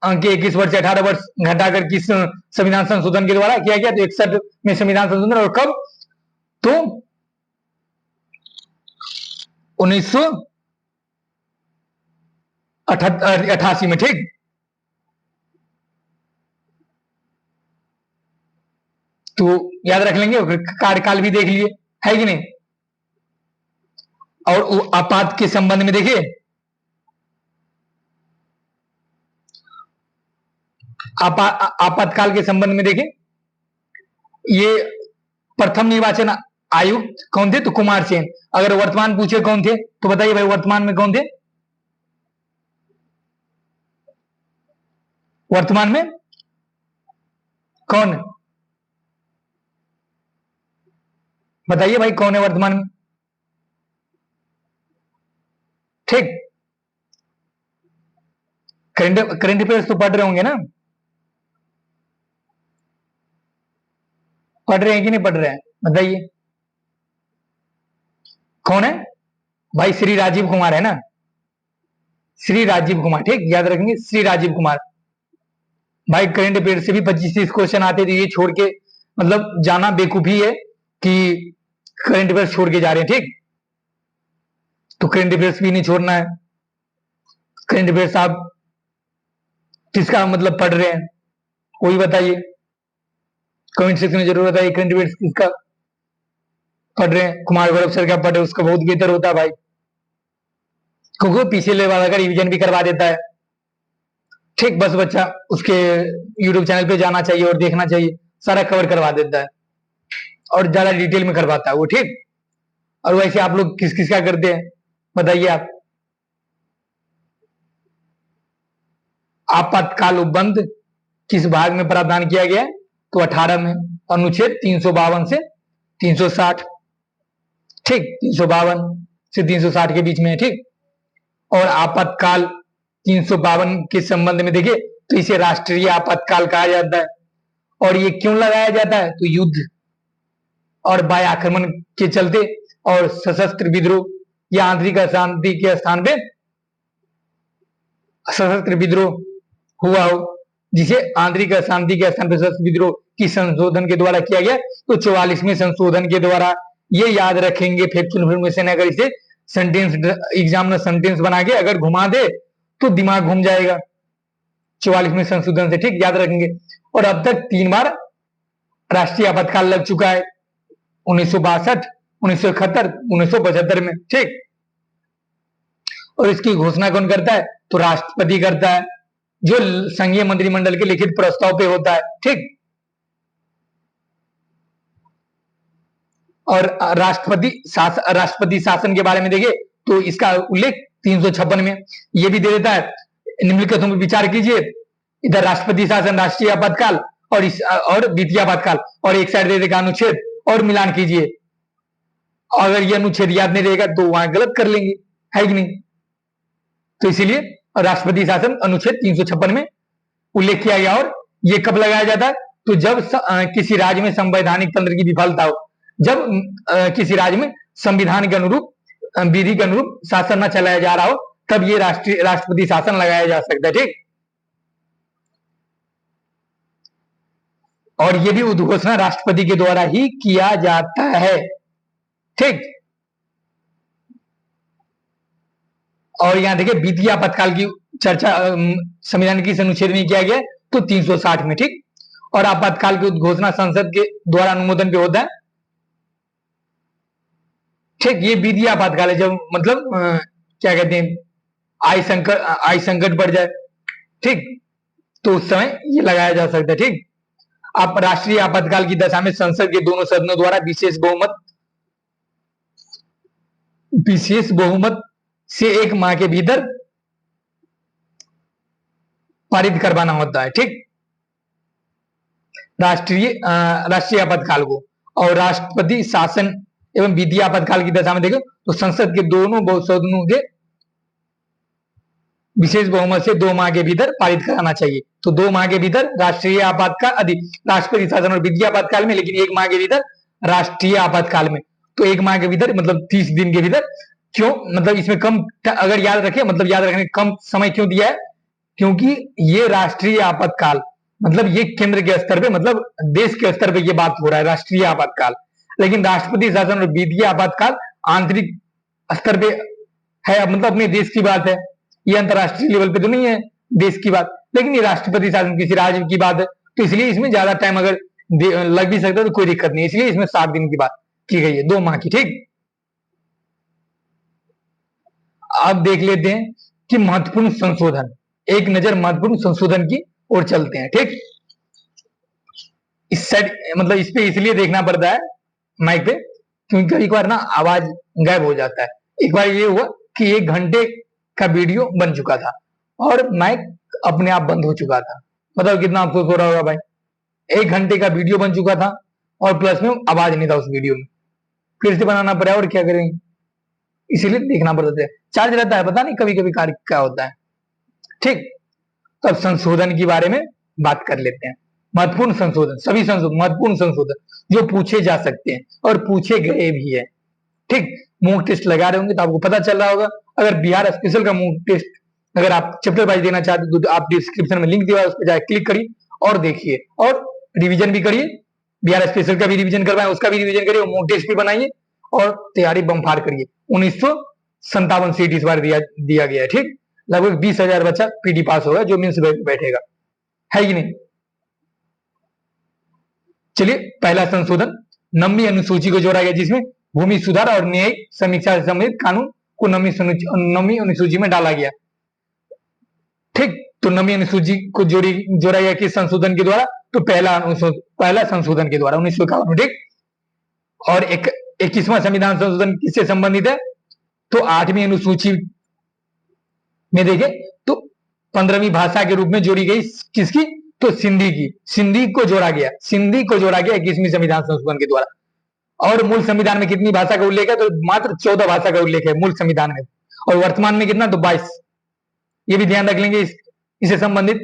के 21 वर्ष से 18 वर्ष घटाकर किस संविधान संशोधन के द्वारा किया गया, तो 61 में संविधान संशोधन, और कब, तो 1988 में। ठीक, तो याद रख लेंगे, कार्यकाल भी देख लिए, है कि नहीं। और आपात के संबंध में देखिए, आपातकाल के संबंध में देखें, ये प्रथम निर्वाचन आयुक्त कौन थे, तो कुमार सेन। अगर वर्तमान पूछे कौन थे, तो बताइए भाई वर्तमान में कौन थे, वर्तमान में कौन, बताइए भाई कौन है वर्तमान में। ठीक, करंट अफेयर्स तो पढ़ रहे होंगे ना, पढ़ रहे हैं कि नहीं पढ़ रहे हैं, बताइए कौन है भाई, श्री राजीव कुमार है ना, श्री राजीव कुमार। ठीक, याद रखेंगे श्री राजीव कुमार। भाई करंट अफेयर से भी 25-30 क्वेश्चन आते थे, ये छोड़ के मतलब जाना बेकूफी है कि करंट अफेयर छोड़ के जा रहे हैं। ठीक, तो करंट अफेयर्स भी नहीं छोड़ना है। करंट अफेयर्स आप किसका मतलब पढ़ रहे हैं, कोई बताइए, कमेंट सेक्शन में जरूर बताइए करंट अफेयर्स किसका पढ़ रहे हैं। कुमार गौरव सर का पढ़े, उसका बहुत बेहतर होता है भाई, क्योंकि पीछे ले वाला का रिवीजन भी करवा देता है। ठीक, बस बच्चा उसके यूट्यूब चैनल पे जाना चाहिए और देखना चाहिए, सारा कवर करवा देता है और ज्यादा डिटेल में करवाता है वो। ठीक, और वैसे आप लोग किस किस का करते हैं, बताइए आप। आपातकाल उपबंध किस भाग में प्रावधान किया गया है, तो 18 में, अनुच्छेद 352 से 360। ठीक, 352 से 360 के बीच में है। ठीक, और आपातकाल 352 के संबंध में देखिए तो इसे राष्ट्रीय आपातकाल कहा जाता है। और ये क्यों लगाया जाता है, तो युद्ध और वायु आक्रमण के चलते और सशस्त्र विद्रोह या आंतरिक अशांति के स्थान पे सशस्त्र विद्रोह हुआ हो, जिसे आंतरिक अशांति के स्थान पर सशस्त्र विद्रोह की संशोधन के द्वारा किया गया। तो 44वें संशोधन के द्वारा, ये याद रखेंगे फैक्चुअल इन्फॉर्मेशन। अगर इसे सेंटेंस एग्जाम में सेंटेंस बना के अगर घुमा दे तो दिमाग घूम जाएगा 44वें संशोधन से, ठीक, याद रखेंगे। और अब तक 3 बार राष्ट्रीय आपातकाल लग चुका है, 1962, 1971, 1975 में, ठीक। और इसकी घोषणा कौन करता है? तो राष्ट्रपति करता है, जो संघीय मंत्रिमंडल के लिखित प्रस्ताव पे होता है, ठीक। और राष्ट्रपति शासन के बारे में देखिए तो इसका उल्लेख 356 में ये भी दे देता है, निम्नलिखितों में विचार कीजिए। इधर राष्ट्रपति शासन, राष्ट्रीय आपातकाल और वित्तीय आपातकाल, और एक साइड दे देगा अनुच्छेद, और मिलान कीजिए। अगर ये अनुच्छेद याद नहीं रहेगा तो वहां गलत कर लेंगे, है कि नहीं। तो इसीलिए राष्ट्रपति शासन अनुच्छेद 356 में उल्लेख किया गया। और ये कब लगाया जाता है? तो जब किसी राज्य में संवैधानिक तंत्र की विफलता हो, जब किसी राज्य में संविधान के अनुरूप, विधि के अनुरूप शासन न चलाया जा रहा हो, तब ये राष्ट्रपति शासन लगाया जा सकता है, ठीक। और ये भी उद्घोषणा राष्ट्रपति के द्वारा ही किया जाता है, ठीक। और यहां देखिए वित्तीय आपातकाल की चर्चा संविधान की अनुच्छेद में किया गया है, तो 360 में, ठीक। और आपातकाल की उद्घोषणा संसद के द्वारा अनुमोदन पे होता है, ठीक। ये वित्तीय आपातकाल है, जब मतलब क्या कहते हैं, आय संकट बढ़ जाए, ठीक, तो उस समय ये लगाया जा सकता है, ठीक। आप राष्ट्रीय आपातकाल की दशा में संसद के दोनों सदनों द्वारा विशेष बहुमत से 1 माह के भीतर पारित करवाना होता है, ठीक, राष्ट्रीय आपातकाल को। और राष्ट्रपति शासन एवं वित्तीय आपातकाल की दशा में देखो तो संसद के दोनों सदनों के विशेष बहुमत से 2 माह के भीतर पारित कराना चाहिए। तो 2 माह के भीतर राष्ट्रीय आपातकाल, राष्ट्रपति शासन और वित्तीय आपातकाल में, लेकिन 1 माह के भीतर राष्ट्रीय आपातकाल में। तो 1 माह के भीतर मतलब 30 दिन के भीतर। क्यों? मतलब इसमें कम, अगर याद रखें, मतलब याद रखने कम समय क्यों दिया है? क्योंकि ये राष्ट्रीय आपातकाल मतलब ये केंद्र के स्तर पे, मतलब देश के स्तर पे ये बात हो रहा है, राष्ट्रीय आपातकाल। लेकिन राष्ट्रपति शासन और वित्तीय आपातकाल आंतरिक स्तर पे है, मतलब अपने देश की बात है, ये अंतरराष्ट्रीय लेवल पे तो नहीं है देश की बात। लेकिन ये राष्ट्रपति शासन किसी राज्य की बात है, तो इसलिए इसमें ज्यादा टाइम अगर लग भी सकता है तो कोई दिक्कत नहीं, इसलिए इसमें 60 दिन की बात की गई है, 2 माह की, ठीक। अब देख लेते हैं कि महत्वपूर्ण संशोधन, एक नजर महत्वपूर्ण संशोधन की ओर चलते हैं, ठीक। इस साइड मतलब इस पे इसलिए देखना पड़ता है माइक पे, क्योंकि कई बार ना आवाज गायब हो जाता है। एक बार ये हुआ कि 1 घंटे का वीडियो बन चुका था और माइक अपने आप बंद हो चुका था। मतलब कितना अफसोस हो रहा होगा भाई, 1 घंटे का वीडियो बन चुका था और प्लस में आवाज नहीं था उस वीडियो में, फिर से बनाना पड़ा और क्या करेंगे, इसीलिए देखना पड़ता है। चार्ज रहता है, पता नहीं कभी कभी कार्य क्या होता है, ठीक। तो अब संशोधन के बारे में बात कर लेते हैं। महत्वपूर्ण संशोधन, सभी संशोधन महत्वपूर्ण संशोधन जो पूछे जा सकते हैं और पूछे गए भी है, ठीक। मॉक टेस्ट लगा रहे होंगे तो आपको पता चल रहा होगा। अगर बिहार स्पेशल का मॉक टेस्ट अगर आप चैप्टर वाइज देना चाहते हो तो आप डिस्क्रिप्शन में लिंक दिया है, उस पर जाकर क्लिक करिए और देखिए, और रिवीजन भी करिए। बिहार स्पेशल का भी रिवीजन करवाएं, उसका भी रिवीजन करिए, मॉक टेस्ट भी बनाइए और तैयारी बमफार करिए। 1957 सीट इस बार दिया गया है, ठीक। लगभग 20,000 बच्चा पीटी पास होगा जो मीन्स बैठेगा, है कि नहीं। चलिए, पहला संशोधन 9वीं अनुसूची को जोड़ा गया, जिसमें भूमि सुधार और न्यायिक समीक्षा से संबंधित कानून को 9वीं अनुसूची में डाला गया, ठीक। तो 9वीं अनुसूची को जोड़ा गया किस संशोधन के द्वारा? तो पहला संशोधन के द्वारा 1951, ठीक। और 21वां संविधान संशोधन किससे संबंधित है? तो 8वीं अनुसूची में देखें तो 15वीं भाषा के रूप में जोड़ी गई किसकी? तो सिंधी की। सिंधी को जोड़ा गया 21वीं संविधान संशोधन के द्वारा। और मूल संविधान में कितनी भाषा का उल्लेख है? तो मात्र 14 भाषा का उल्लेख है मूल संविधान में, और वर्तमान में कितना? तो 22। ये भी ध्यान रख लेंगे इससे संबंधित,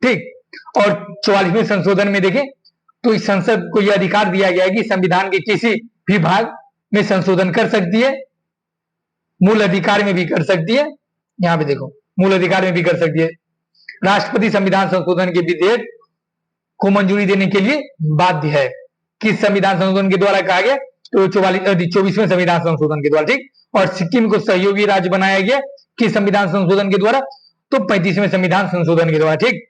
ठीक। और 44वें संशोधन में देखें तो इस संसद को यह अधिकार दिया गया है कि संविधान के किसी भी भाग में संशोधन कर सकती है, मूल अधिकार में भी कर सकती है। यहाँ पे देखो, मूल अधिकार में भी कर सकती है। राष्ट्रपति संविधान संशोधन के विधेयक को मंजूरी देने के लिए बाध्य है। किस संविधान संशोधन के द्वारा कहा गया? तो 24वें संविधान संशोधन के द्वारा, ठीक। और सिक्किम को सहयोगी राज्य बनाया गया किस संविधान संशोधन के द्वारा? तो 35वें संविधान संशोधन के द्वारा, ठीक।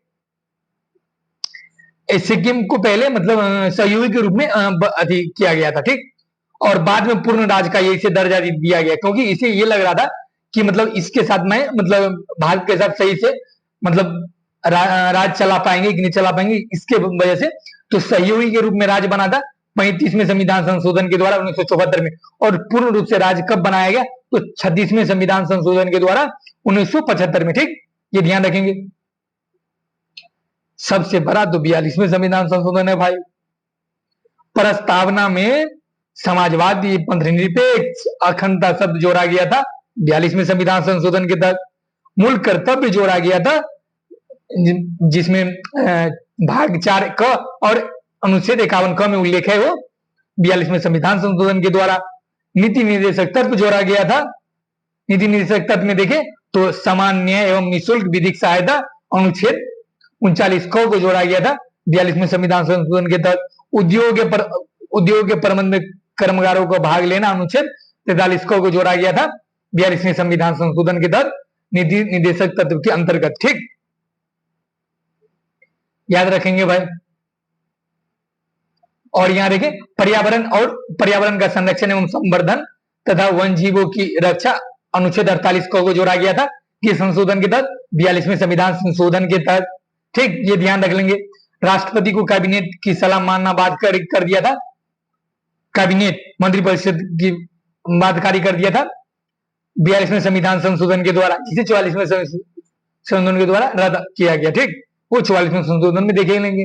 सिक्किम को पहले मतलब सहयोगी के रूप में किया गया था, ठीक। और बाद में पूर्ण राज्य का इसे दर्जा दिया गया, क्योंकि इसे ये लग रहा था कि मतलब इसके साथ में मतलब भारत के साथ सही से मतलब राज चला पाएंगे कि नहीं चला पाएंगे, इसके वजह से तो सहयोगी के रूप में राज्य बना था 35वें संविधान संशोधन के द्वारा 1974 में। और पूर्ण रूप से राज्य कब बनाया गया? तो 36वें संविधान संशोधन के द्वारा 1975 में, ठीक। ये ध्यान रखेंगे। सबसे बड़ा तो 42वें संविधान संशोधन है भाई। प्रस्तावना में समाजवादी, पंथनिरपेक्ष, अखंडता शब्द जोड़ा गया था 42वें संविधान संशोधन के तहत। मूल कर्तव्य जोड़ा गया था, जिसमें भाग 4 क और अनुच्छेद 51 क में उल्लेख है, वो 42वें संविधान संशोधन के द्वारा। नीति निर्देशक तत्व जोड़ा गया था। नीति निर्देशक तत्व में देखें तो समान न्याय एवं निःशुल्क विधिक सहायता अनुच्छेद 39 क को जोड़ा गया था 42वें संविधान संशोधन के तहत। उद्योग के प्रबंध में कर्मकारों को भाग लेना अनुच्छेद 43 को जोड़ा गया था 42वें संविधान संशोधन के तहत नीति निर्देशक तत्व के अंतर्गत, ठीक। याद रखेंगे भाई। और यहां देखें पर्यावरण का संरक्षण एवं संवर्धन तथा वन जीवों की रक्षा अनुच्छेद 48 को जोड़ा गया था कि संशोधन के तहत 42वें संविधान संशोधन के तहत, ठीक। ये ध्यान रख लेंगे। राष्ट्रपति को कैबिनेट की सलाह मानना बाध्यकारी कर दिया था। कैबिनेट मंत्रिपरिषद की बाध्यकारी कर दिया था 42वें संविधान संशोधन के द्वारा, जिसे 44वें संशोधन के द्वारा रद्द किया गया, ठीक। वो 44वें संशोधन में देखे लेंगे।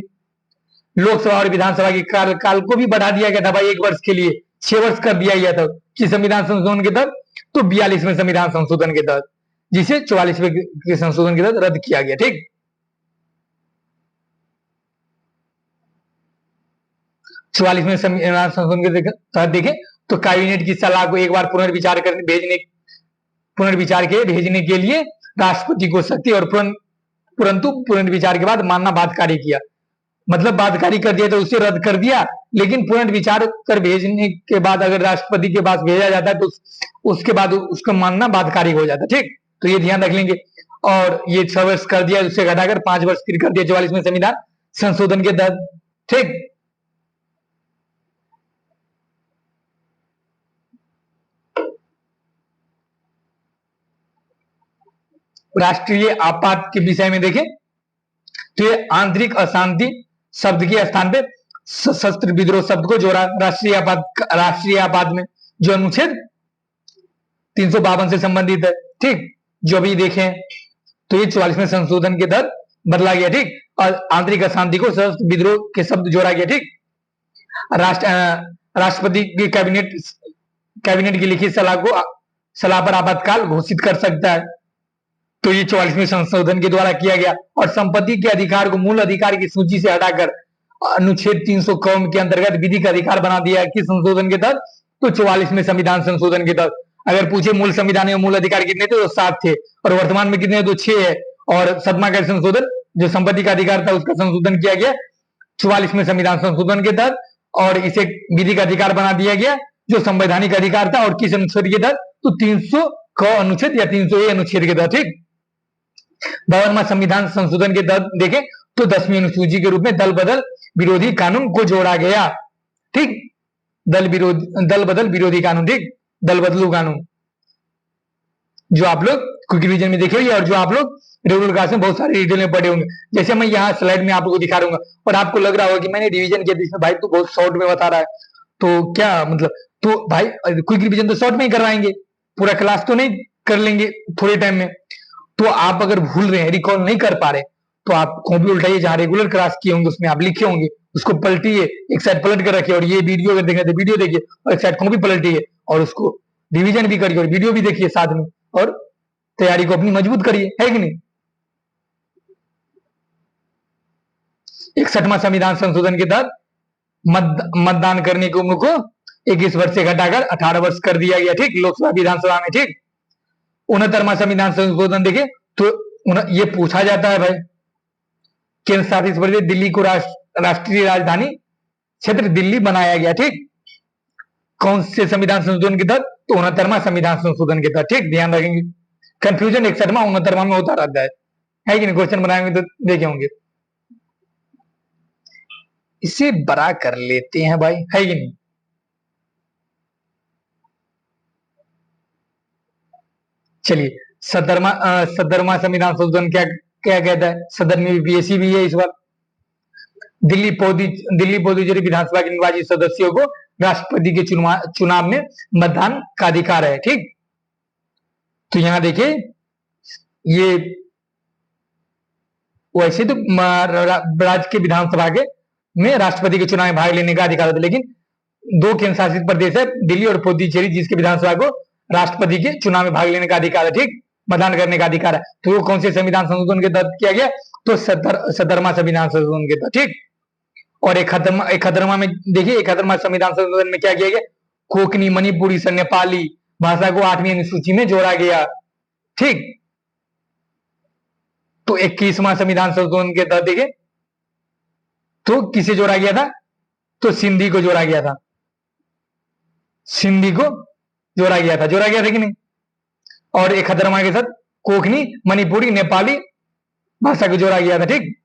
लोकसभा और विधानसभा के कार्यकाल को भी बढ़ा दिया गया था भाई, 1 वर्ष के लिए 6 वर्ष कर दिया गया था कि संविधान संशोधन के तहत, तो 42वें संविधान संशोधन के तहत, जिसे 44वें के संशोधन के तहत रद्द किया गया, ठीक। 44वें संविधान संशोधन के तहत देखें तो कैबिनेट की सलाह को एक बार पुनर्विचार के भेजने के लिए राष्ट्रपति को शक्ति और परंतु पुनर्विचार के बाद मानना बाध्यकारी किया। मतलब बाध्यकारी कर दिया तो उसे रद्द कर दिया, लेकिन पुनर्विचार कर भेजने के बाद अगर राष्ट्रपति के पास भेजा जाता है तो उसके बाद उसको मानना बाध्यकारी हो जाता, ठीक। तो ये ध्यान रख लेंगे। और ये 6 वर्ष कर दिया, उससे घटाकर 5 वर्ष फिर कर दिया 44वें संविधान संशोधन के तहत, ठीक। राष्ट्रीय आपात के विषय में देखें तो ये आंतरिक अशांति शब्द के स्थान पे सशस्त्र विद्रोह शब्द को जोड़ा राष्ट्रीय आपात में, जो अनुच्छेद 352 से संबंधित है, ठीक। जो भी देखें तो ये 44वें संशोधन के तहत बदला गया, ठीक। और आंतरिक अशांति को सशस्त्र विद्रोह के शब्द जोड़ा गया, ठीक। राष्ट्रपति की कैबिनेट की लिखित सलाह पर आपातकाल घोषित कर सकता है, तो ये 44वें संशोधन के द्वारा किया गया। और संपत्ति के अधिकार को मूल अधिकार की सूची से हटाकर अनुच्छेद 300 क के अंतर्गत विधिक अधिकार बना दिया है किस संशोधन के तहत? तो 44वें संविधान संशोधन के तहत। अगर पूछे मूल संविधान में मूल अधिकार कितने थे तो 7 थे, और वर्तमान में कितने? तो 6 है। और 7वां का संशोधन जो संपत्ति का अधिकार था उसका संशोधन किया गया 44वें संविधान संशोधन के तहत, और इसे विधिक अधिकार बना दिया गया जो संवैधानिक अधिकार था। और किस अनुच्छेद के तहत? तो 300 क अनुच्छेद या 300 अनुच्छेद के तहत, ठीक। 52वां संविधान संशोधन के तहत देखें तो 10वीं अनुसूची के रूप में दल बदल विरोधी कानून को जोड़ा गया, ठीक। दल बदल विरोधी कानून, ठीक। दल बदलू कानून जो आप लोग क्विक रिवीजन में देखे होंगे और जो आप लोग रेगुलर क्लास में बहुत सारे डिटेल में पढ़े होंगे। जैसे मैं यहाँ स्लाइड में आप लोगों को दिखा दूंगा और आपको लग रहा होगा कि मैंने रिवीजन किया, इसमें भाई तो बहुत शॉर्ट में बता रहा है, तो क्या मतलब? तो भाई क्विक रिवीजन तो शॉर्ट में ही करवाएंगे, पूरा क्लास तो नहीं कर लेंगे थोड़े टाइम में। तो आप अगर भूल रहे हैं, रिकॉल नहीं कर पा रहे, तो आप कॉपी उल्टाइए, जहां रेगुलर क्लास किए होंगे उसमें आप लिखे होंगे, उसको पलटिए, एक साइड पलट कर रखिए, और ये वीडियो अगर देखें तो वीडियो देखिए, और एक साइड कॉपी पलटिए, और उसको रिवीजन भी करिए और वीडियो भी देखिए साथ में, और तैयारी को अपनी मजबूत करिए, है कि नहीं। 61वां संविधान संशोधन के तहत मतदान करने की उम्र को 21 वर्ष से घटाकर 18 वर्ष कर दिया गया, ठीक। लोकसभा विधानसभा में, ठीक। 69वां संविधान संशोधन देखे तो ये पूछा जाता है भाई, केंद्र शासित प्रदेश दिल्ली को राष्ट्रीय राजधानी क्षेत्र दिल्ली बनाया गया, ठीक। कौन से संविधान संशोधन के तहत? तो 69वां संविधान संशोधन के तहत, ठीक। ध्यान रखेंगे, कंफ्यूजन 61वां 69वां में होता रहता है कि नहीं? क्वेश्चन बनाएंगे तो देखे होंगे। इसे बड़ा कर लेते हैं भाई, है कि नहीं? चलिए, 70वां संविधान संशोधन क्या क्या कहता है? सदन में बीपीएससी भी है इस बार। दिल्ली पुदुचेरी विधानसभा के निर्वाचित सदस्यों को राष्ट्रपति के चुनाव में मतदान का अधिकार है, ठीक। तो यहां देखिए, ये वैसे तो राज्य के विधानसभा के में राष्ट्रपति के चुनाव में भाग लेने का अधिकार होता है, लेकिन दो केंद्र शासित प्रदेश है, दिल्ली और पुदुचेरी, जिसके विधानसभा को राष्ट्रपति के चुनाव में भाग लेने का अधिकार है, ठीक। मतदान करने का अधिकार है। तो वो कौन से संविधान संशोधन के तहत किया गया? तो 70वां संविधान संशोधन के तहत, ठीक। और 71वां में देखिए, 71वां संविधान संशोधन में क्या किया गया? कोंकणी, मणिपुरी से नेपाली भाषा को 8वीं अनुसूची में जोड़ा गया, ठीक। तो 21वां संविधान संशोधन के तहत देखिए, तो किसे जोड़ा गया था? तो सिंधी को जोड़ा गया था, सिंधी को जोड़ा गया था कि नहीं? और 71वां के साथ कोंकणी, मणिपुरी, नेपाली भाषा को जोड़ा गया था, ठीक।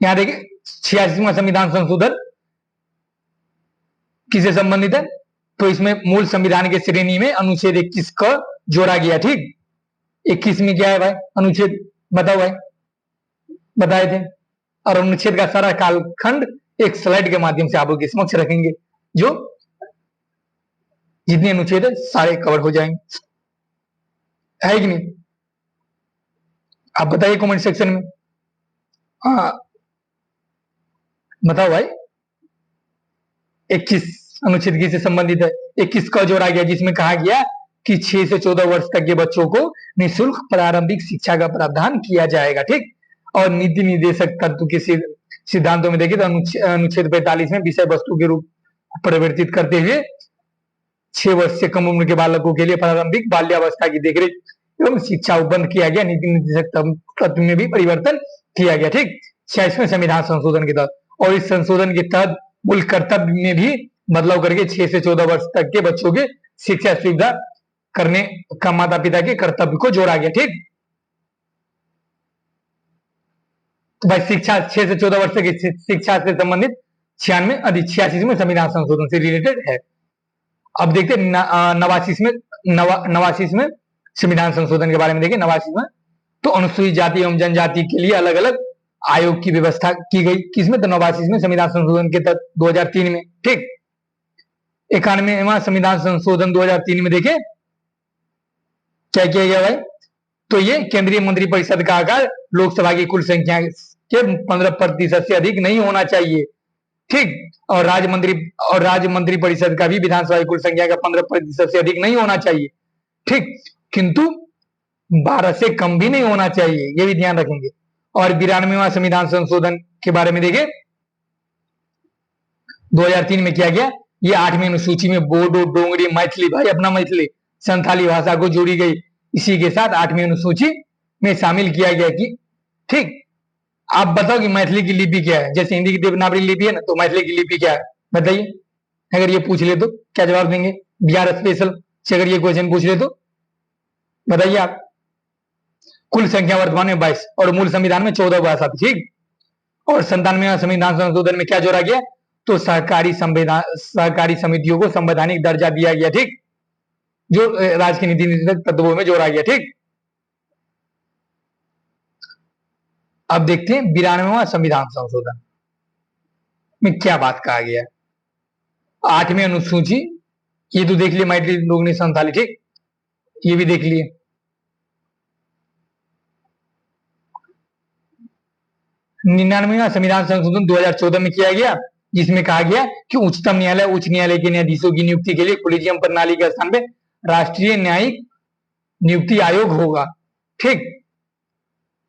यहां देखिए, 86वां संविधान संशोधन किसे संबंधित है? तो इसमें मूल संविधान के श्रेणी में अनुच्छेद 21 का जोड़ा गया, ठीक। 21 में क्या है भाई? अनुच्छेद बताओ भाई, बताए थे। और अनुच्छेद का सारा कालखंड एक स्लाइड के माध्यम से आपके समक्ष रखेंगे, जो जितने अनुच्छेद है सारे कवर हो जाएंगे, है कि नहीं? आप बताइए कमेंट सेक्शन में। हाँ बताओ भाई, 21 अनुच्छेद किससे संबंधित है? 21 का जोड़ा गया, जिसमें कहा गया कि 6 से 14 वर्ष तक के बच्चों को निःशुल्क प्रारंभिक शिक्षा का प्रावधान किया जाएगा, ठीक। और नीति निर्देशक तत्व के सिद्धांतों में देखिए तो अनुच्छेद 45 में विषय वस्तु के रूप परिवर्तित करते हुए 6 वर्ष से कम उम्र के बालकों के लिए प्रारंभिक बाल्यावस्था की देखरेख एवं शिक्षा उपबंध किया गया। नीति निर्देशक तत्व में भी परिवर्तन किया गया, ठीक। 86वें संविधान संशोधन के तहत, और इस संशोधन के तहत मूल कर्तव्य में भी बदलाव करके 6 से 14 वर्ष तक के बच्चों के शिक्षा सुविधा करने का माता पिता के कर्तव्य को जोड़ा गया, ठीक। तो भाई शिक्षा 6 से 14 वर्ष की शिक्षा से संबंधित 86वें संविधान संशोधन से रिलेटेड है। अब देखते हैं 89वें संविधान संशोधन के बारे में। देखिए 89वें, तो अनुसूचित जाति एवं जनजाति के लिए अलग अलग आयोग की व्यवस्था की गई। किसमें? तो 89वें संविधान संशोधन के तहत 2003 में, ठीक। 91वां संविधान संशोधन 2003 में देखे क्या किया गया भाई? तो ये केंद्रीय मंत्रिपरिषद का आकार लोकसभा की कुल संख्या के 15% से अधिक नहीं होना चाहिए, ठीक। और राज्य मंत्रिपरिषद का भी विधानसभा की कुल संख्या का 15% से अधिक नहीं होना चाहिए, ठीक। किंतु 12 से कम भी नहीं होना चाहिए, ये भी ध्यान रखेंगे। और 92वां संविधान संशोधन के बारे में देखें 2003 में किया गया, ये 8वीं अनुसूची में बोडो, डोंगरी, मैथिली, भाई अपना मैथिली, संथाली भाषा को जोड़ी गई। इसी के साथ 8वीं अनुसूची में शामिल किया गया कि, ठीक। आप बताओ कि मैथिली की लिपि क्या है? जैसे हिंदी की देवनागरी लिपि है ना, तो मैथिली की लिपि क्या है बताइए? अगर ये पूछ ले तो क्या जवाब देंगे? बिहार स्पेशल से अगर ये क्वेश्चन पूछ ले तो बताइए आप। कुल संख्या वर्तमान में 22 और मूल संविधान में 14 भाषा थी, ठीक। और 97वें संविधान संशोधन में क्या जोड़ा गया? तो सहकारी समितियों को संवैधानिक दर्जा दिया गया, ठीक। जो राज्य के नीति निर्देशक तत्वों में जोड़ा गया, ठीक। अब देखते हैं 92वां संविधान संशोधन में क्या बात कहा गया। 8वीं अनुसूची, ये तो देख लिए, मैथिली, डोगरी, संथाली, ठीक। ये भी देख लिए। निन्यानवेवां संविधान संशोधन 2014 में किया गया, जिसमें कहा गया कि उच्चतम न्यायालय, उच्च न्यायालय के न्यायाधीशों की नियुक्ति के लिए कोलिजियम प्रणाली के स्थान पे राष्ट्रीय न्यायिक नियुक्ति आयोग होगा, ठीक।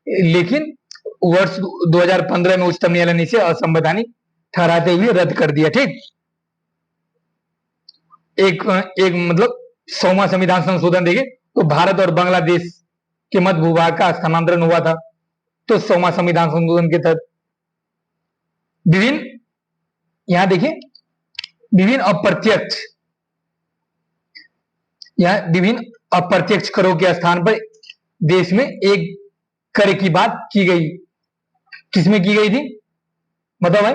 लेकिन वर्ष 2015 में उच्चतम न्यायालय ने इसे असंवैधानिक ठहराते हुए रद्द कर दिया, ठीक। एक एक मतलब 100वां संविधान संशोधन देखें तो भारत और बांग्लादेश के मध्य भूभाग का स्थानांतरण हुआ था। तो 100वां संविधान संशोधन के तहत विभिन्न, यहां देखिए विभिन्न अप्रत्यक्ष, यहां विभिन्न अप्रत्यक्ष करों के स्थान पर देश में एक कर की बात की गई। किसमें की गई थी बताओ भाई?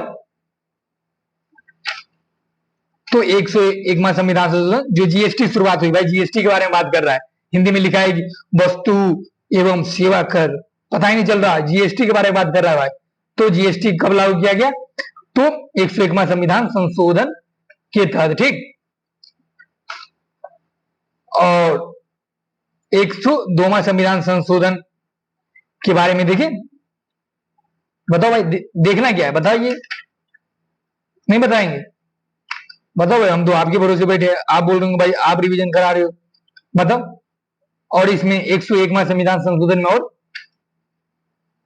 तो 101वां संविधान संशोधन जो जीएसटी शुरुआत हुई, भाई जीएसटी के बारे में बात कर रहा है, हिंदी में लिखा है वस्तु एवं सेवा कर, पता ही नहीं चल रहा, जीएसटी के बारे में बात कर रहा है भाई। तो जीएसटी कब लागू किया गया? तो 101वां संविधान संशोधन के तहत, ठीक। और 102वां संविधान संशोधन के बारे में देखिए, बताओ भाई देखना क्या है, बताइए, नहीं बताएंगे? बताओ भाई, हम तो आपके भरोसे बैठे हैं, आप बोल रहे हो भाई आप रिवीजन करा रहे हो, बताओ। और इसमें 101वां संविधान संशोधन में और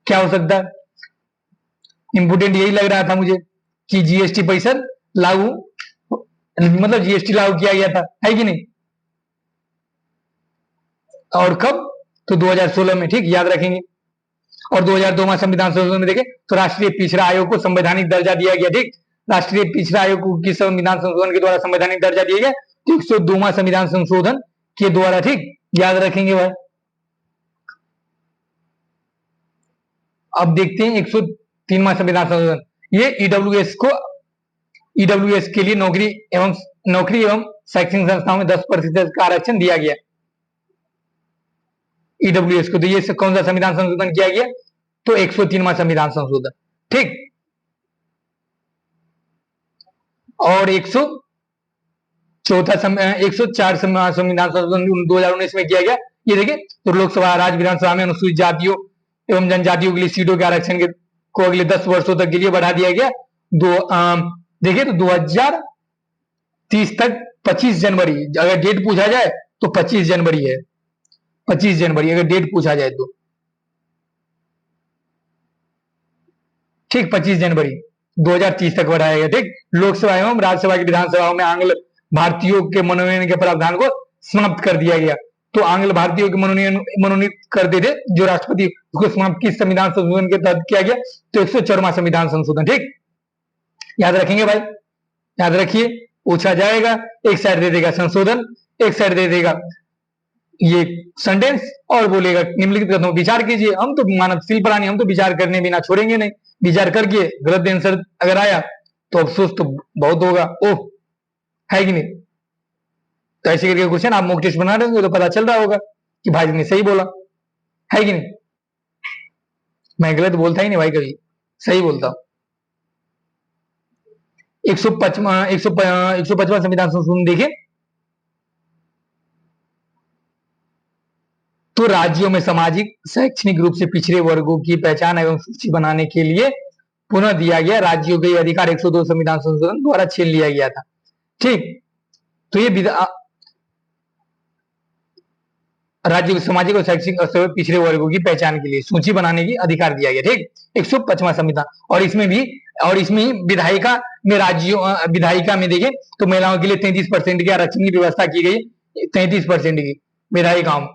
क्या हो सकता है? इंपोर्टेंट यही लग रहा था मुझे कि जीएसटी परिषद लागू, मतलब जीएसटी लागू किया गया था, है कि नहीं? और कब? तो 2016 में, ठीक, याद रखेंगे। और 2002वां संविधान संशोधन में देखें तो राष्ट्रीय पिछड़ा आयोग को संवैधानिक दर्जा दिया गया, ठीक। राष्ट्रीय पिछड़ा आयोग को किस संविधान संशोधन के द्वारा संवैधानिक दर्जा दिया गया? 102वां संविधान संशोधन के द्वारा, ठीक, याद रखेंगे भाई। अब देखते हैं 103वां संविधान संशोधन, ये ईडब्ल्यूएस के लिए नौकरी एवं शैक्षणिक संस्थाओं में 10% का आरक्षण दिया गया ईडब्ल्यूएस को। तो ये कौन सा संविधान संशोधन किया गया? तो 103वां संविधान संशोधन, ठीक। और 104 संविधान संशोधन 2019 में किया गया। ये देखिए, तो लोकसभा राज्य विधानसभा में अनुसूचित जातियों एवं जनजातियों के लिए सीटों के आरक्षण को अगले 10 वर्षों तक के लिए बढ़ा दिया गया। देखिए, तो 2030 तक 25 जनवरी, अगर डेट पूछा जाए तो 25 जनवरी है, 25 जनवरी अगर डेट पूछा जाए तो, ठीक, 25 जनवरी 2030 तक बढ़ाया गया, ठीक। लोकसभा एवं राज्यसभा की विधानसभाओं में आंग्ल भारतीयों के मनोनयन के प्रावधान को समाप्त कर दिया गया। तो आंग्ल भारतीयों के मनोनीत करते थे जो राष्ट्रपति, उसको समाप्त किस संविधान संशोधन के तहत किया गया? तो 104वां संविधान संशोधन, ठीक। याद रखेंगे भाई, याद रखिए, पूछा जाएगा। एक साइड दे देगा संशोधन, एक साइड दे देगा ये सेंटेंस और बोलेगा निम्नलिखित कथनों विचार कीजिए। हम तो मानवशील प्राणी, हम तो विचार करने बिना छोड़ेंगे नहीं। विचार करके गलत आंसर अगर आया तो अफसोस तो बहुत होगा, ओह, है कि नहीं? तो ऐसे करके क्वेश्चन आप मॉक टेस्ट बना रहे होंगे तो पता चल रहा होगा कि भाई ने सही बोला, है कि नहीं? मैं गलत बोलता ही नहीं भाई, कभी सही बोलता हूं। 105वां संविधान संशोधन देखिए, तो राज्यों में सामाजिक शैक्षणिक रूप से पिछड़े वर्गों की पहचान एवं सूची बनाने के लिए पुनः दिया गया राज्यों के अधिकार 102 संविधान संशोधन द्वारा छीन लिया गया था, ठीक। तो ये राज्य को सामाजिक और शैक्षणिक स्तर पर पिछड़े वर्गों की पहचान के लिए सूची बनाने की अधिकार दिया गया, ठीक। 105वां संविधान। और इसमें ही विधायिका में विधायिका में देखिए तो महिलाओं के लिए 33% के आरक्षण की व्यवस्था की गई, 33% की विधायिकाओं में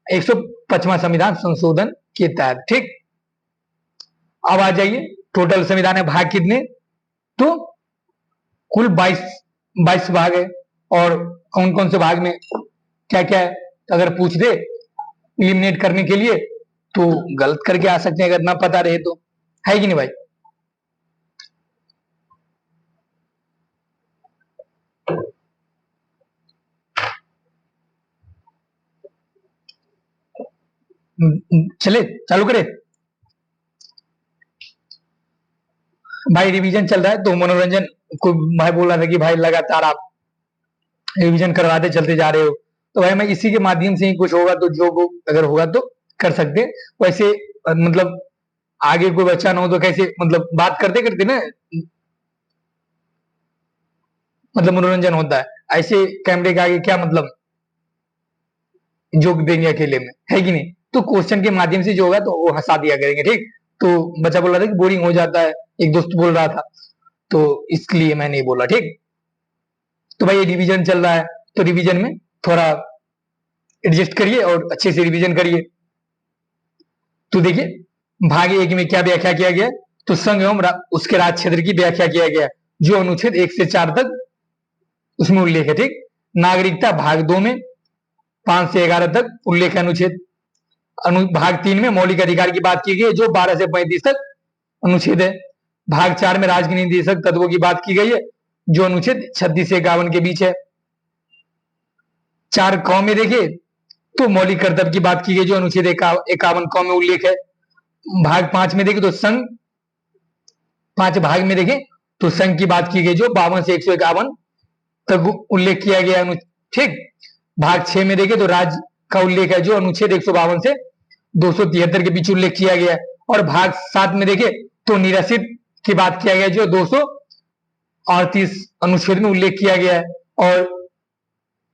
105वां संविधान संशोधन के तहत, ठीक। अब आ जाइए, टोटल संविधान है भाग कितने? तो कुल 22 भाग है। और कौन कौन से भाग में क्या क्या है अगर पूछ दे एलिमिनेट करने के लिए तो गलत करके आ सकते हैं अगर ना पता रहे तो, है कि नहीं भाई? चले चालू करें भाई। रिवीजन चल रहा है तो मनोरंजन को भाई बोल रहा था कि भाई लगातार आप रिवीजन करवाते चलते जा रहे हो, तो भाई मैं इसी के माध्यम से ही कुछ होगा तो जो अगर होगा तो कर सकते। वैसे मतलब आगे कोई बच्चा ना हो तो कैसे मतलब बात करते करते ना मतलब मनोरंजन होता है, ऐसे कैमरे के आगे क्या मतलब जोक देंगे अकेले में, है कि नहीं? तो क्वेश्चन के माध्यम से जो होगा तो वो हंसा दिया करेंगे, ठीक। तो बच्चा बोल रहा था कि बोरिंग हो जाता है, एक दोस्त बोल रहा था, तो इसलिए मैं नहीं बोला, ठीक। तो भाई ये रिवीजन चल रहा है, तो रिवीजन में थोड़ा एडजस्ट करिए और अच्छे से रिवीजन करिए। तो देखिए भाग 1 में क्या व्याख्या किया गया, तो संघ एवं उसके राज क्षेत्र की व्याख्या किया गया, जो अनुच्छेद 1 से 4 तक उसमें उल्लेख है। ठीक, नागरिकता भाग 2 में 5 से 11 तक उल्लेख है अनुच्छेद। भाग 3 में मौलिक अधिकार की बात की गई है, जो 12 से 35 तक अनुच्छेद है। भाग 4 में राजनीति निदेशक तत्वों की बात की गई है, जो अनुच्छेद 36 से 51 के बीच है। 4 क में देखिए तो मौलिक कर्तव्य की बात की गई, जो अनुच्छेद 51 क में उल्लेख है। भाग 5 में देखिए तो संघ 5 भाग में देखें तो संघ की बात की गई, जो 52 से 151 तक उल्लेख किया गया। ठीक, भाग 6 में देखें तो राज्य का उल्लेख है, जो अनुच्छेद 152 से 273 के बीच उल्लेख किया गया है। और भाग 7 में देखें तो निरसित की बात किया गया, जो 238 अनुच्छेद में उल्लेख किया गया है। और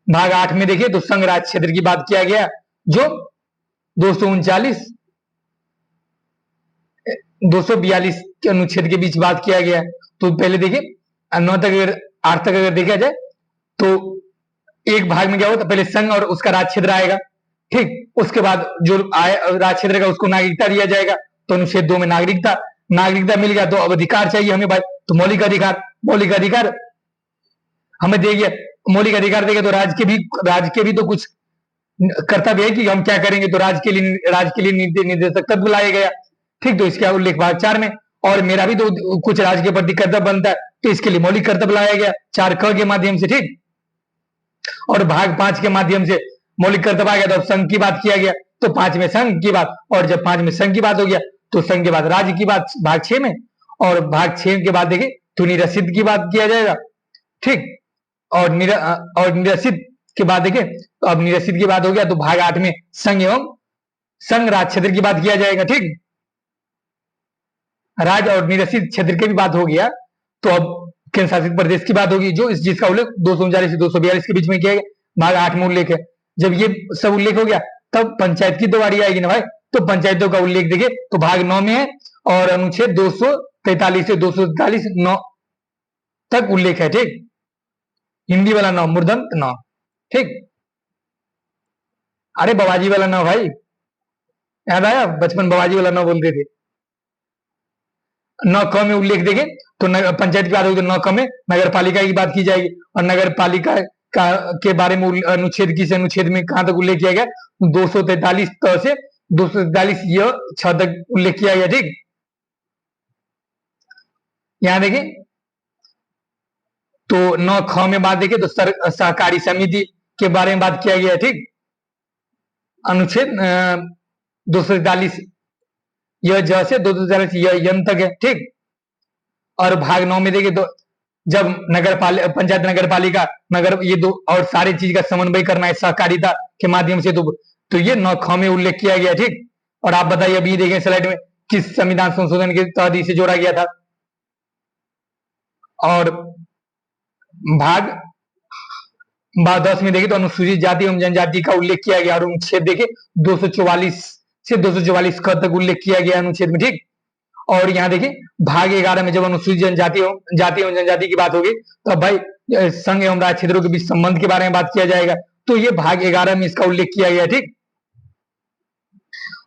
भाग 8 में देखें तो संघ राज क्षेत्र की बात किया गया, जो 239 242 के अनुच्छेद के बीच बात किया गया है। तो पहले देखिए 9 तक अगर 8 तक अगर देखा जाए तो एक भाग में क्या होता, पहले संघ और उसका राज क्षेत्र आएगा। ठीक, उसके बाद जो राज क्षेत्र का उसको नागरिकता दिया जाएगा, तो अनुच्छेद 2 में नागरिकता मिल गया, तो अब अधिकार चाहिए हमें भाई, तो मौलिक अधिकार हमें देंगे। मौलिक अधिकार देंगे तो राज्य के भी तो कुछ कर्तव्य है कि हम क्या करेंगे, तो राज्य के लिए निदेशक तत्व लाया गया। ठीक, तो इसका उल्लेख भाग 4 में। और मेरा भी तो कुछ राज्य के प्रति कर्तव्य बनता है, तो इसके लिए मौलिक कर्तव्य लाया गया 4 क के माध्यम से। ठीक, और भाग 5 के माध्यम से मौलिक कर्तव्य आ गया, तो अब संघ की बात किया गया, तो 5 में संघ की बात, और जब 5 में संघ की बात हो गया तो संघ के बाद राज्य की बात भाग 6 में, और भाग 6 के बाद देखें तो निरसित की बात किया जाएगा। ठीक, और निरसित के बाद देखें तो अब निरसित की बात हो गया, तो भाग 8 में संघ एवं संघ राज क्षेत्र की बात किया जाएगा। ठीक, राज्य और निरसित क्षेत्र की भी बात हो गया, तो अब केंद्र शासित प्रदेश की बात होगी, जो जिसका उल्लेख 239 से 242 के बीच में किया गया, भाग 8 में उल्लेख है। जब ये सब उल्लेख हो गया तब पंचायत की तो बारी आएगी ना भाई, तो पंचायतों का उल्लेख देखिए तो भाग 9 में है, और अनुच्छेद 243 से 243 9 तक उल्लेख है। ठीक, हिंदी वाला 9, मूर्धन्य 9। ठीक, अरे बबाजी वाला 9 भाई, याद आया, बचपन बबाजी वाला 9 बोलते थे। 9 क में उल्लेख देखें तो पंचायत की बात होगी, तो 9 क में नगर पालिका की बात की जाएगी, और नगर पालिका के बारे में अनुच्छेद किस अनुच्छेद में कहां तक उल्लेख किया गया, 243 से 243 यह 6 तक उल्लेख किया गया। ठीक, यहां देखें तो 9 ख में बात देखें तो सहकारी समिति के बारे में बात किया गया है। ठीक, अनुच्छेद 243 यह ज से 243 यह यन तक है। ठीक, और भाग 9 में देखिए तो जब पंचायत नगर पालिका नगर ये दो और सारी चीज का समन्वय करना है सहकारिता के माध्यम से, तो ये 9 ख में उल्लेख किया गया। ठीक, और आप बताइए अभी देखें स्लाइड में किस संविधान संशोधन के तहत इसे जोड़ा गया था। और भाग 10 में देखें तो अनुसूचित जाति एवं जनजाति का उल्लेख किया गया, और अनुच्छेद देखें 244 से 244 क तक उल्लेख किया गया अनुच्छेद में। ठीक, और यहाँ देखिए भाग 11 में जब अनुसूचित जाति एवं जनजाति की बात होगी, तो अब भाई संघ एवं राज्य क्षेत्रों के बीच संबंध के बारे में बात किया जाएगा, तो ये भाग 11 में इसका उल्लेख किया गया। ठीक,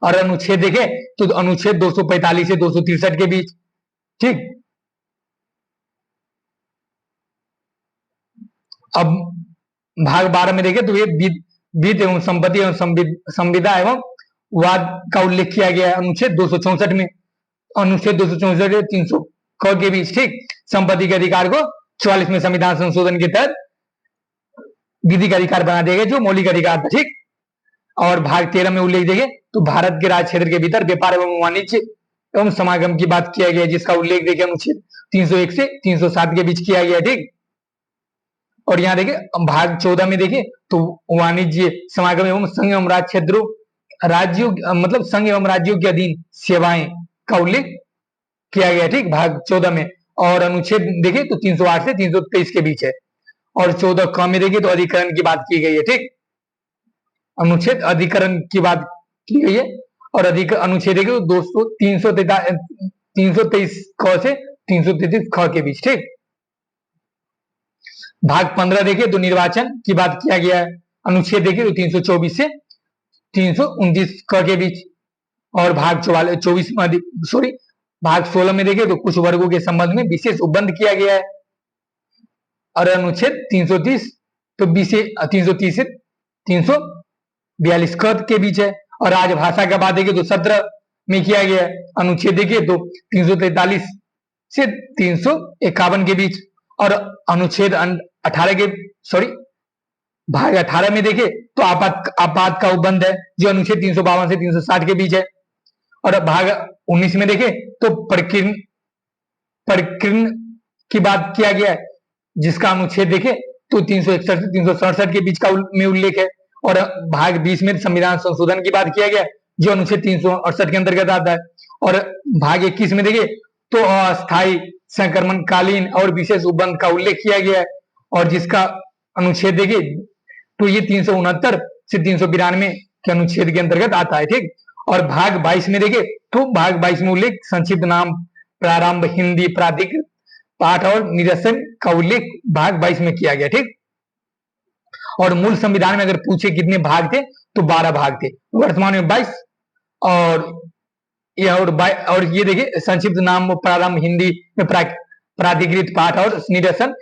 और अनुच्छेद देखें तो अनुच्छेद 245 से 263 के बीच। ठीक, अब भाग 12 में देखें तो ये वित्त एवं संपत्ति एवं संविदा एवं वाद का उल्लेख किया गया है अनुच्छेद 264 में, अनुच्छेद 264 300 क के बीच। ठीक, संपत्ति के अधिकार को 44 में संविधान संशोधन के तहत विधिक अधिकार बना दिया गया, जो मौलिक अधिकार था। ठीक, और भाग 13 में उल्लेख देखें तो भारत के राज्य क्षेत्र के भीतर व्यापार एवं वाणिज्य एवं समागम की बात किया गया, जिसका उल्लेख देखें अनुच्छेद 301 से 307 के बीच किया गया। ठीक, और यहाँ देखें भाग 14 में देखें तो वाणिज्य समागम एवं संघ एवं राज्य क्षेत्रों राज्यों मतलब संघ एवं राज्यों के अधीन सेवाएं का उल्लेख किया गया। ठीक, भाग 14 में, और अनुच्छेद देखें तो 308 से 323 के बीच है। और 14 क में देखें तो अधिकरण की बात की गई है। ठीक, अनुच्छेद अधिकरण की बात की गई है, और अनुच्छेद देखें तो 323 क से 333 ख के बीच। ठीक, भाग 15 देखे तो निर्वाचन की बात किया गया है। अनुच्छेद देखे तो 324 से 329 क के बीच। और भाग 24 सॉरी भाग 16 में देखे तो कुछ वर्गों के संबंध में विशेष उपबंध किया गया है। और अनुच्छेद 330 तो 330 से 342 क के बीच है। और राजभाषा का बात देखे तो 17 में किया गया है। अनुच्छेद देखे तो 343 से 351 के बीच। और अनुच्छेद 18 के भाग 18 में देखे तो आपात का उपबंध है, जो अनुच्छेद 352 से 360 के बीच है। और भाग 19 में देखे तो प्रकीर्ण की बात किया गया है, जिसका अनुच्छेद देखे तो 361 से 367 के बीच का में उल्लेख है। और भाग 20 में संविधान संशोधन की बात किया गया है, जो अनुच्छेद 368 के अंतर्गत आता है। और भाग 21 में देखे तो अस्थायी संक्रमणकालीन और विशेष उपबंध का उल्लेख किया गया है, और जिसका अनुच्छेद देखे तो ये 369 से 392 के अनुच्छेद के अंतर्गत आता है। ठीक। और भाग 22 में देखे तो भाग 22 में उल्लेख संक्षिप्त नाम, प्रारंभ, हिंदी, प्राधिकृत पाठ और निरसन का उल्लेख भाग 22 में किया गया। ठीक। और मूल संविधान में अगर पूछे कितने भाग थे तो 12 भाग थे, वर्तमान में 22। और ये देखिए संक्षिप्त नाम, प्रारंभ, हिंदी में प्राधिकृत पाठ और निरसन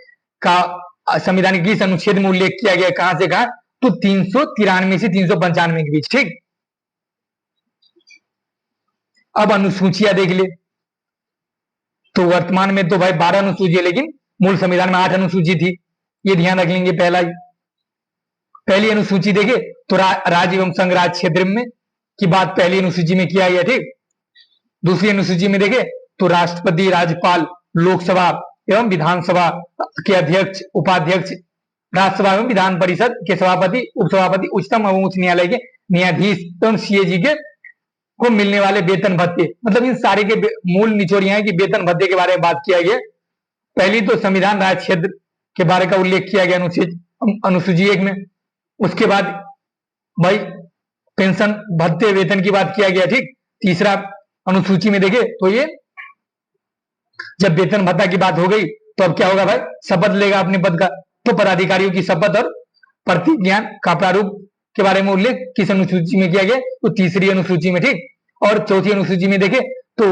का संविधान के इस अनुच्छेद में उल्लेख किया गया। कहां से कहां तो 393 से 395 के बीच। ठीक। अब अनुसूचियां देख ले तो वर्तमान में तो भाई 12 अनुसूची है, लेकिन मूल संविधान में 8 अनुसूची थी, ये ध्यान रख लेंगे। पहली अनुसूची देखे तो राज्य एवं संघ राज्य क्षेत्र में की बात पहली अनुसूची में किया गया। ठीक। दूसरी अनुसूची में देखे तो राष्ट्रपति, राज्यपाल, लोकसभा एवं विधानसभा के अध्यक्ष, उपाध्यक्ष, राज्यसभा एवं विधान परिषद के सभापति, उपसभापति, उच्चतम एवं उच्च न्यायालय के न्यायाधीश एवं सीएजी के को मिलने वाले वेतन भत्ते, मतलब इन सारे के मूल निचोड़ यह है कि वेतन भत्ते के बारे में बात किया गया। पहली तो संविधान राज्य क्षेत्र के बारे का उल्लेख किया गया अनुसूची 1 में। उसके बाद भाई पेंशन भत्ते वेतन की बात किया गया। ठीक। तीसरा अनुसूची में देखे तो ये जब वेतन भत्ता की बात हो गई तो अब क्या होगा भाई, शपथ लेगा अपने पद का, तो पदाधिकारियों की शपथ और प्रतिज्ञान का प्रारूप के बारे में उल्लेख किस अनुसूची में किया गया तो तीसरी अनुसूची में। ठीक। और चौथी अनुसूची में देखे तो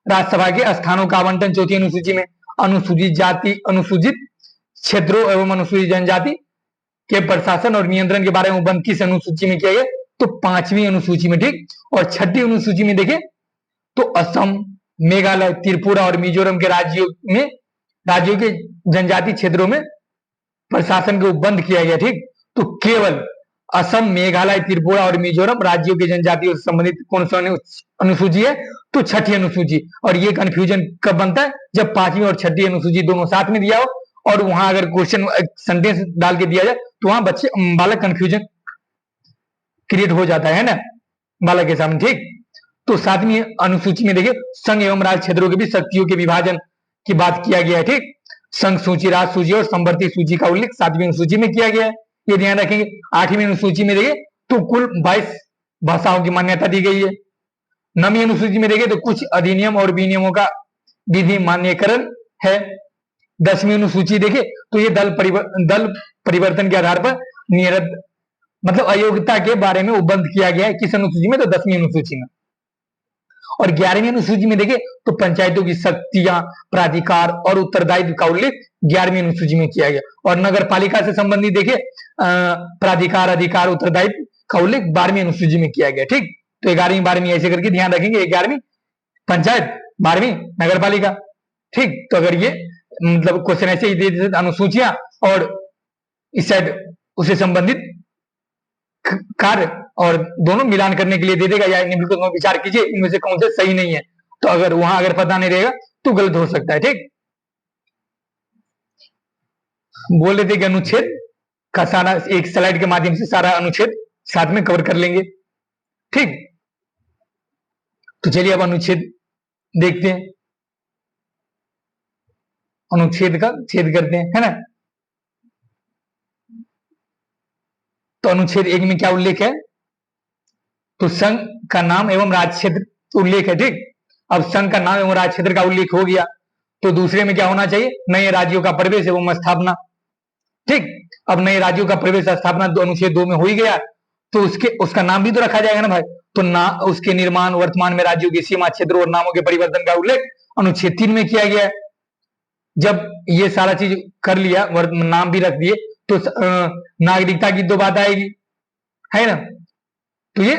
राज्यसभा के स्थानों का आवंटन चौथी अनुसूची में। अनुसूचित जाति, अनुसूचित क्षेत्रों एवं अनुसूचित जनजाति के प्रशासन और नियंत्रण के बारे में उपबंध किस अनुसूची में किया गया तो 5वीं अनुसूची में। ठीक। और 6ठी अनुसूची में देखे तो असम, मेघालय, त्रिपुरा और मिजोरम के राज्यों के जनजाति क्षेत्रों में प्रशासन के उपबंध किया गया। ठीक। तो केवल असम, मेघालय, त्रिपुरा और मिजोरम राज्यों के जनजातियों से संबंधित कौन सा अनुसूची है तो 6ठी अनुसूची। और ये कंफ्यूजन कब बनता है जब 5वीं और 6ठी अनुसूची दोनों साथ में दिया हो और वहां अगर क्वेश्चन सेंटेंस डाल के दिया जाए तो वहां बालक कंफ्यूजन क्रिएट हो जाता है ना बालक के सामने। ठीक। तो 7वीं अनुसूची में देखिए संघ एवं राज्य क्षेत्रों के बीच शक्तियों के विभाजन की बात किया गया है। ठीक। संघ सूची, राज्य सूची और संवर्ती सूची का उल्लेख 7वीं अनुसूची में किया गया है, ये ध्यान रखेंगे। 8वीं अनुसूची में देखिए तो कुल 22 भाषाओं की मान्यता दी गई है। 9वीं अनुसूची में देखिए तो कुछ अधिनियम और विनियमों का विधि मान्यकरण है। 10वीं अनुसूची देखिए तो ये दल परिवर्तन के आधार पर मतलब अयोग्यता के बारे में उपबंध किया गया है। किस अनुसूची में तो 10वीं अनुसूची में। और 11वीं अनुसूची में देखें तो पंचायतों की शक्तियां, प्राधिकार और उत्तरदायित्व का उल्लेख 11वीं अनुसूची में किया गया। और नगर पालिका से संबंधित देखें प्राधिकार, अधिकार, उत्तरदायित्व का उल्लेख 12वीं अनुसूची में किया गया। ठीक। तो 11वीं 12वीं ऐसे करके ध्यान रखेंगे, 11वीं पंचायत, 12वीं नगर पालिका। ठीक। तो अगर ये मतलब क्वेश्चन ऐसे ही दे देते अनुसूचियां और इस साइड उससे संबंधित कार्य और दोनों मिलान करने के लिए दे देगा, या बिल्कुल विचार कीजिए इनमें से कौन से सही नहीं है। तो अगर वहां अगर पता नहीं रहेगा तो गलत हो सकता है। ठीक। बोल रहे थे कि अनुच्छेद का सारा एक स्लाइड के माध्यम से सारा अनुच्छेद साथ में कवर कर लेंगे। ठीक। तो चलिए अब अनुच्छेद देखते हैं, अनुच्छेद का छेद करते हैं, है ना। तो अनुच्छेद 1 में क्या उल्लेख है तो संघ का नाम एवं राज्य क्षेत्र उल्लेख है। ठीक। अब संघ का नाम एवं राज्य क्षेत्र का उल्लेख हो गया तो दूसरे में क्या होना चाहिए, नए राज्यों का प्रवेश एवं स्थापना। ठीक। अब नए राज्यों का प्रवेश स्थापना अनुच्छेद 2 में हो ही गया, तो उसका नाम भी तो रखा जाएगा ना भाई। तो ना उसके निर्माण, वर्तमान में राज्यों की सीमा, क्षेत्रों और नामों के परिवर्तन का उल्लेख अनुच्छेद 3 में किया गया है। जब ये सारा चीज कर लिया, नाम भी रख दिए, तो नागरिकता की तो बात आएगी, है ना। तो ये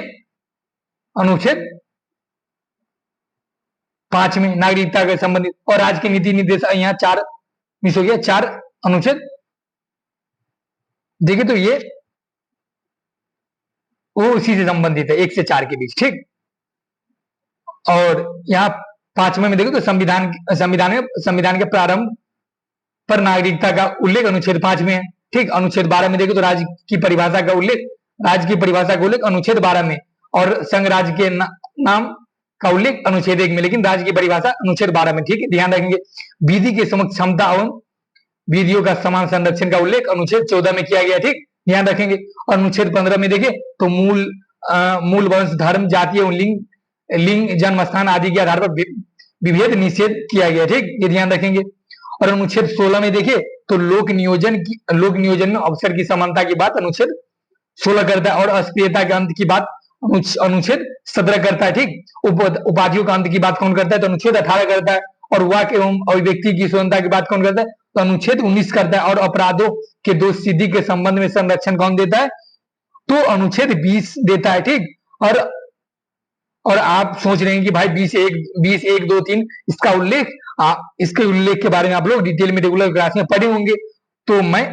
अनुच्छेद 5 में नागरिकता के संबंधित, और राज्य के नीति निर्देश यहाँ 4 मिस हो गया, 4 अनुच्छेद देखिए। तो ये वो उसी से संबंधित है, 1 से 4 के बीच, ठीक। और यहाँ 5वें में देखो तो संविधान के प्रारंभ पर नागरिकता का उल्लेख अनुच्छेद 5 में है, ठीक। अनुच्छेद 12 में देखो तो राज्य की परिभाषा का उल्लेख अनुच्छेद 12 में, और संघ राज्य के नाम का उल्लेख अनुच्छेद 1 में, लेकिन राज्य की परिभाषा अनुच्छेद 12 में, ठीक है। ध्यान रखेंगे। विधि के समक्ष क्षमता एवं विधियों का समान संरक्षण का उल्लेख अनुच्छेद 14 में किया गया, ठीक। ध्यान रखेंगे। और अनुच्छेद 15 में देखिए तो मूल वंश, धर्म, जाति एवं लिंग, जन्म स्थान आदि के आधार पर विभेद निषेध किया गया, ठीक। ये ध्यान रखेंगे। और अनुच्छेद 16 में देखिए तो लोक नियोजन में अवसर की समानता की बात अनुच्छेद 16 करता है, और अस्पृश्यता के अंत की बात अनुच्छेद 17 करता है, ठीक। उपाधियों का अंत की बात कौन करता है, तो अनुच्छेद 18 करता है। और वाक एवं अभिव्यक्ति की स्वतंत्रता की बात कौन करता है, तो अनुच्छेद 19 करता है। और अपराधों के दोष सिद्धि के संबंध में संरक्षण कौन देता है, तो अनुच्छेद 20 देता है, ठीक। और आप सोच रहे हैं कि भाई 20 1 2 3 इसके उल्लेख के बारे में आप लोग डिटेल में रेगुलर क्लास में पढ़े होंगे। तो मैं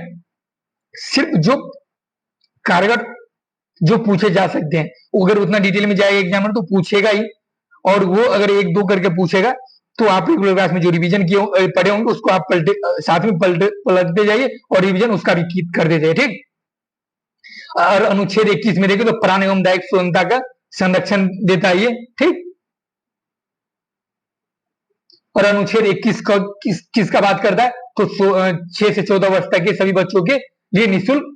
सिर्फ जो कारगर जो पूछे जा सकते हैं, अगर उतना डिटेल में जाएगा एग्जामिनर तो पूछेगा ही, और वो अगर 1 2 करके पूछेगा तो आप रेगुलर क्लास में जो रिवीजन किए पढ़े होंगे उसको आप साथ में पलटते जाइए और रिवीजन उसका भी करते जाइए, ठीक। और अनुच्छेद 21 में देखिए तो प्राण एवं दैहिक स्वतंत्रता का संरक्षण देता है ये, ठीक। और अनुच्छेद 21 किसका बात करता है, तो 6 से 14 वर्ष तक के सभी बच्चों के लिए निःशुल्क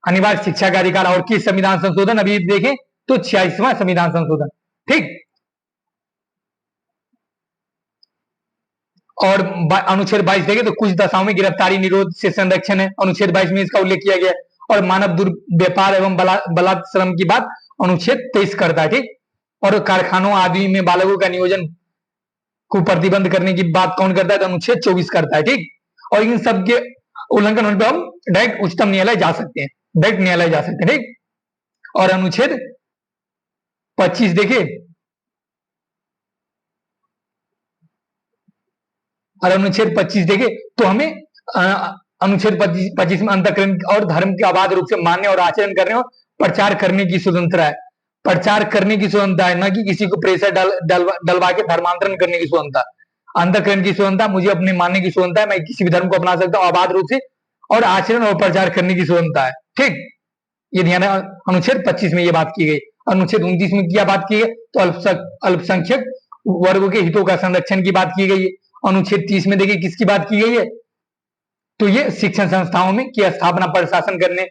अनिवार्य शिक्षा का अधिकार। और किस संविधान संशोधन अभी देखें तो 86वां संविधान संशोधन, ठीक। और अनुच्छेद 22 देखें तो कुछ दशाओं में गिरफ्तारी निरोध से संरक्षण है, अनुच्छेद 22 में इसका उल्लेख किया गया। और मानव दुर्व्यापार एवं बलात्श्रम की बात अनुच्छेद 23 करता है, ठीक। और कारखानों आदि में बालकों का नियोजन को प्रतिबंध करने की बात कौन करता है, तो अनुच्छेद 24 करता है, ठीक। और इन सब के उल्लंघन होने पर हम डायरेक्ट उच्चतम न्यायालय जा सकते हैं, ठीक। और अनुच्छेद 25 देखिए, और अनुच्छेद 25 देखे तो हमें अनुच्छेद 25 में अंतःकरण और धर्म के अबाध रूप से मानने और आचरण करने और प्रचार करने की स्वतंत्रता है। प्रचार करने की स्वतंत्रता है, न कि किसी को प्रेशर डलवा के धर्मांतरण करने की स्वतंत्रता। अंतःकरण की स्वतंत्रता, मुझे अपने मानने की स्वतंत्रता है, मैं किसी भी धर्म को अपना सकता हूँ अबाध रूप से, और आचरण और प्रचार करने की स्वतंत्रता है, ठीक। ये ध्यान है। अनुच्छेद 25 में ये बात की गई। अनुच्छेद 29 में क्या बात की गई, तो अल्पसंख्यक वर्गों के हितों का संरक्षण की बात की गई है। अनुच्छेद 30 में देखिए किसकी बात की गई है, तो ये शिक्षण संस्थाओं में की स्थापना प्रशासन करने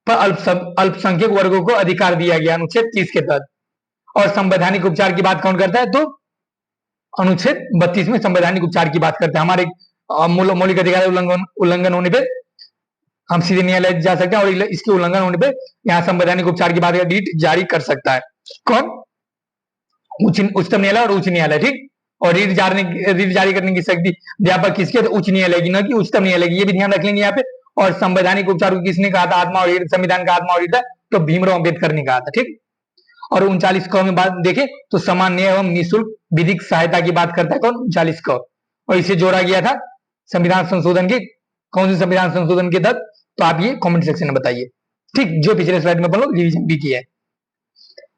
पर अल्पसंख्यक वर्गों को अधिकार दिया गया, अनुच्छेद 30 के तहत। और संवैधानिक उपचार की बात कौन करता है, तो अनुच्छेद 32 में संवैधानिक उपचार की बात करते हैं। हमारे मौलिक अधिकार उल्लंघन होने पर हम सीधे न्यायालय जा सकते हैं, और इसके उल्लंघन होने पर यहाँ संवैधानिक उपचार की बात रीट जारी कर सकता है कौन, उच्चतम न्यायालय और उच्च न्यायालय, ठीक। और रीट जारी करने की शक्ति व्यापक किसके, तो उच्च न्यायालय की, न कि उच्चतम न्यायालय की। ये भी ध्यान रख लेंगे यहाँ पे। और संवैधानिक उपचार को किसने कहा था, आत्मा और संविधान का आत्मा और हृदय, तो भीमराव अम्बेडकर ने कहा था, ठीक। और 39 क में बात देखें तो सामान्य एवं निःशुल्क विधिक सहायता की बात करता है कौन, 39 क। और इसे जोड़ा गया था संविधान संशोधन के, कौन से संविधान संशोधन के तहत, तो आप ये कमेंट सेक्शन में बताइए, ठीक, जो पिछले स्लाइड में अपन लोग रिवीजन भी किया है।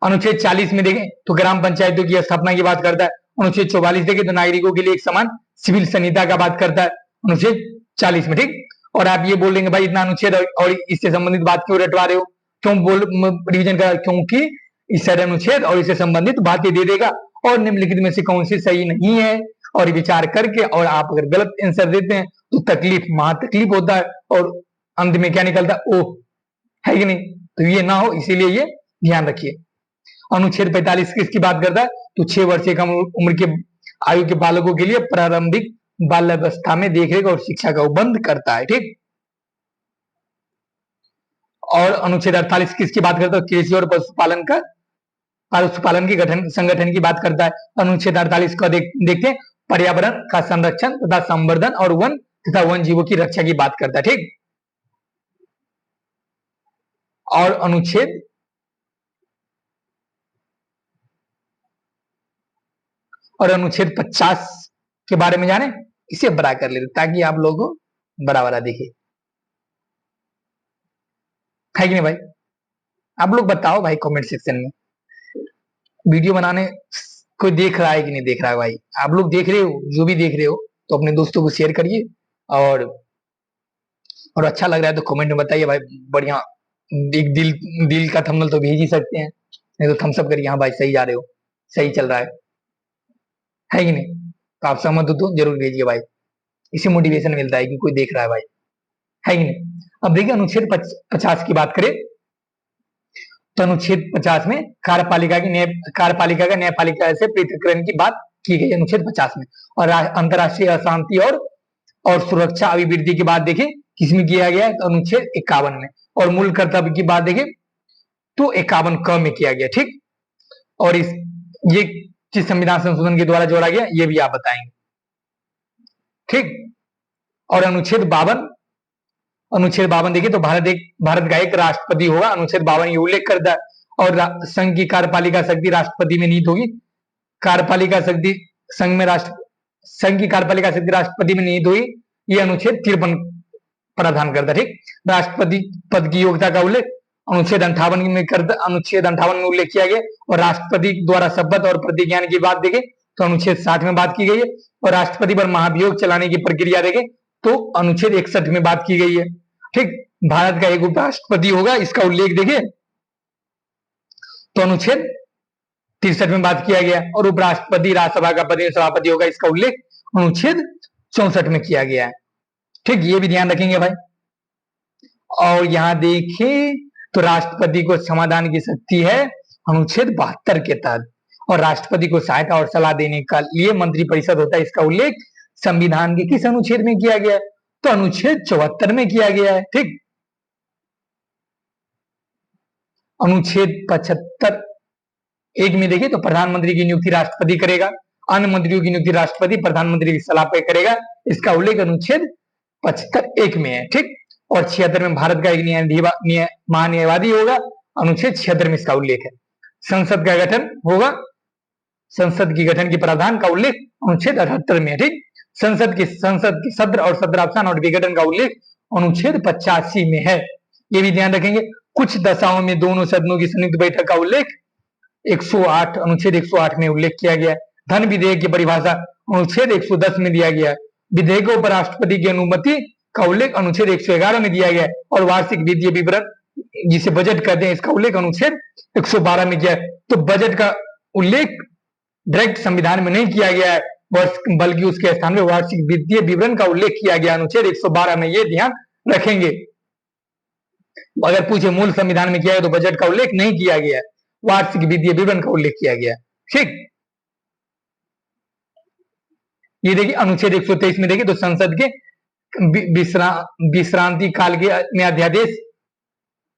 अनुच्छेद 40 में देखें तो ग्राम पंचायतों की स्थापना की बात करता है। अनुच्छेद 44 देखें तो नागरिकों के लिए एक समान सिविल संहिता का बात करता है, अनुच्छेद 40 में, ठीक। और आप ये बोल देंगे भाई इतना अनुच्छेद और इससे संबंधित बात क्यों रटवा रहे हो, क्यों रिवीजन कर, क्योंकि इस सारे अनुच्छेद और इससे संबंधित बातें दे देगा, और निम्नलिखित में से कौन सी सही नहीं है, और विचार करके, और आप अगर गलत आंसर देते हैं तो तकलीफ महा तकलीफ होता है, और अंत में क्या निकलता है, ओह, है कि नहीं। तो ये ना हो, इसीलिए ये ध्यान रखिए। अनुच्छेद 45 किसकी बात करता है, तो 6 वर्ष से कम उम्र के आयु के बालकों के लिए प्रारंभिक बाल्यावस्था में देखरेख और शिक्षा का उपबंध करता है, ठीक। और अनुच्छेद 48 किसकी बात करता है? कृषि और पशुपालन की गठन संगठन की बात करता है। अनुच्छेद 48 को देखते हैं, पर्यावरण का संरक्षण तथा संवर्धन और वन तथा वन जीवों की रक्षा की बात करता है। ठीक, और अनुच्छेद 50 के बारे में जाने, इसे बड़ा कर लेते ताकि आप लोगों को बड़ा बड़ा दिखे, है कि नहीं भाई? आप लोग बताओ भाई कमेंट सेक्शन में, वीडियो बनाने कोई देख रहा है कि नहीं देख रहा है भाई? आप लोग देख रहे हो, जो भी देख रहे हो तो अपने दोस्तों को शेयर करिए, और अच्छा लग रहा है तो कमेंट में बताइए भाई। बढ़िया एक दिल का थंबनेल तो भेज ही सकते हैं, नहीं तो थम्स अप करिए, हाँ भाई सही जा रहे हो, सही चल रहा है कि नहीं? तो आप सहमत हो तो जरूर भेजिए भाई, इससे मोटिवेशन मिलता है कि कोई देख रहा है भाई, है कि नहीं? अब देखिए अनुच्छेद 50 की बात करें तो अनुच्छेद 50 में कार्यपालिका का न्यायपालिका से पृथक्करण की बात की गई अनुच्छेद 50 में। और अंतरराष्ट्रीय अशांति और सुरक्षा अभिवृद्धि की बात देखें किसमें किया गया है? तो अनुच्छेद 51 में। और मूल कर्तव्य की बात देखें तो 51 क में किया गया। ठीक, और ये किस संविधान संशोधन के द्वारा जोड़ा गया ये भी आप बताएंगे। ठीक, और अनुच्छेद 52 देखिए तो भारत का एक राष्ट्रपति होगा, अनुच्छेद 52 ये उल्लेख करता है। और संघ की कार्यपालिका शक्ति राष्ट्रपति में निहित होगी। कार्यपालिका शक्ति संघ की कार्यपालिका शक्ति राष्ट्रपति में निहित हुई, ये अनुच्छेद 53 प्रावधान करता है। ठीक, राष्ट्रपति पद की योग्यता का उल्लेख अनुच्छेद 58 में उल्लेख किया गया। और राष्ट्रपति द्वारा शपथ और प्रतिज्ञान की बात देखें तो अनुच्छेद 60 में बात की गई है। और राष्ट्रपति पर महाभियोग चलाने की प्रक्रिया देखें तो अनुच्छेद 61 में बात की गई है। ठीक, भारत का एक उपराष्ट्रपति होगा, इसका उल्लेख देखें तो अनुच्छेद 63 में बात किया गया। और उपराष्ट्रपति राज्यसभा का सभापति होगा, इसका उल्लेख अनुच्छेद 64 में किया गया है। ठीक, ये भी ध्यान रखेंगे भाई। और यहां देखें तो राष्ट्रपति को समाधान की शक्ति है अनुच्छेद 72 के तहत। और राष्ट्रपति को सहायता और सलाह देने का लिए मंत्रिपरिषद होता है, इसका उल्लेख संविधान के किस अनुच्छेद में किया गया है? तो अनुच्छेद 74 में किया गया है। ठीक, अनुच्छेद 75 एक में देखिए तो प्रधानमंत्री की नियुक्ति राष्ट्रपति करेगा, अन्य मंत्रियों की नियुक्ति राष्ट्रपति प्रधानमंत्री की सलाह पर करेगा, इसका उल्लेख अनुच्छेद 75 एक में है। ठीक, और 76 में भारत का एक महान्यायवादी होगा, अनुच्छेद 76 में इसका उल्लेख है। संसद का गठन होगा, संसद की गठन के प्रावधान का उल्लेख अनुच्छेद 78 में है। ठीक, संसद के सत्र और सत्रावसान और विघटन का उल्लेख अनुच्छेद 85 में है, ये भी ध्यान रखेंगे। कुछ दशाओं में दोनों सदनों की संयुक्त बैठक का उल्लेख 108 अनुच्छेद 108 में उल्लेख किया गया है। धन विधेयक की परिभाषा अनुच्छेद 110 में दिया गया है। विधेयकों पर राष्ट्रपति की अनुमति का उल्लेख अनुच्छेद 111 में दिया गया है। और वार्षिक वित्तीय विवरण जिसे बजट कहते हैं, इसका उल्लेख अनुच्छेद 112 में किया है। तो बजट का उल्लेख डायरेक्ट संविधान में नहीं किया गया है, बल्कि उसके स्थान में वार्षिक वित्तीय विवरण का उल्लेख किया गया अनुच्छेद 112 में, ये ध्यान रखेंगे। अगर पूछे मूल संविधान में किया है तो बजट का उल्लेख नहीं किया गया है, वार्षिक वित्तीय विवरण का उल्लेख किया गया है। ठीक, ये देखिए अनुच्छेद 123 में देखिए तो संसद के विश्रांति काल में अध्यादेश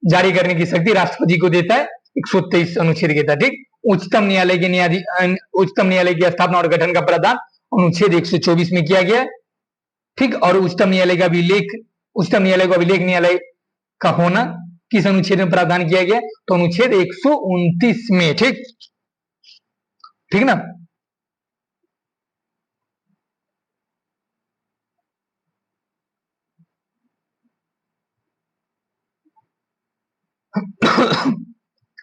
जारी करने की शक्ति राष्ट्रपति को देता है, 123 अनुच्छेद के तहत। ठीक, उच्चतम न्यायालय की स्थापना और गठन का प्रावधान अनुच्छेद 124 में किया गया है। ठीक, और उच्चतम न्यायालय को अभिलेख न्यायालय का होना किस अनुच्छेद में प्रावधान किया गया? तो अनुच्छेद 129 में। ठीक, ठीक ना।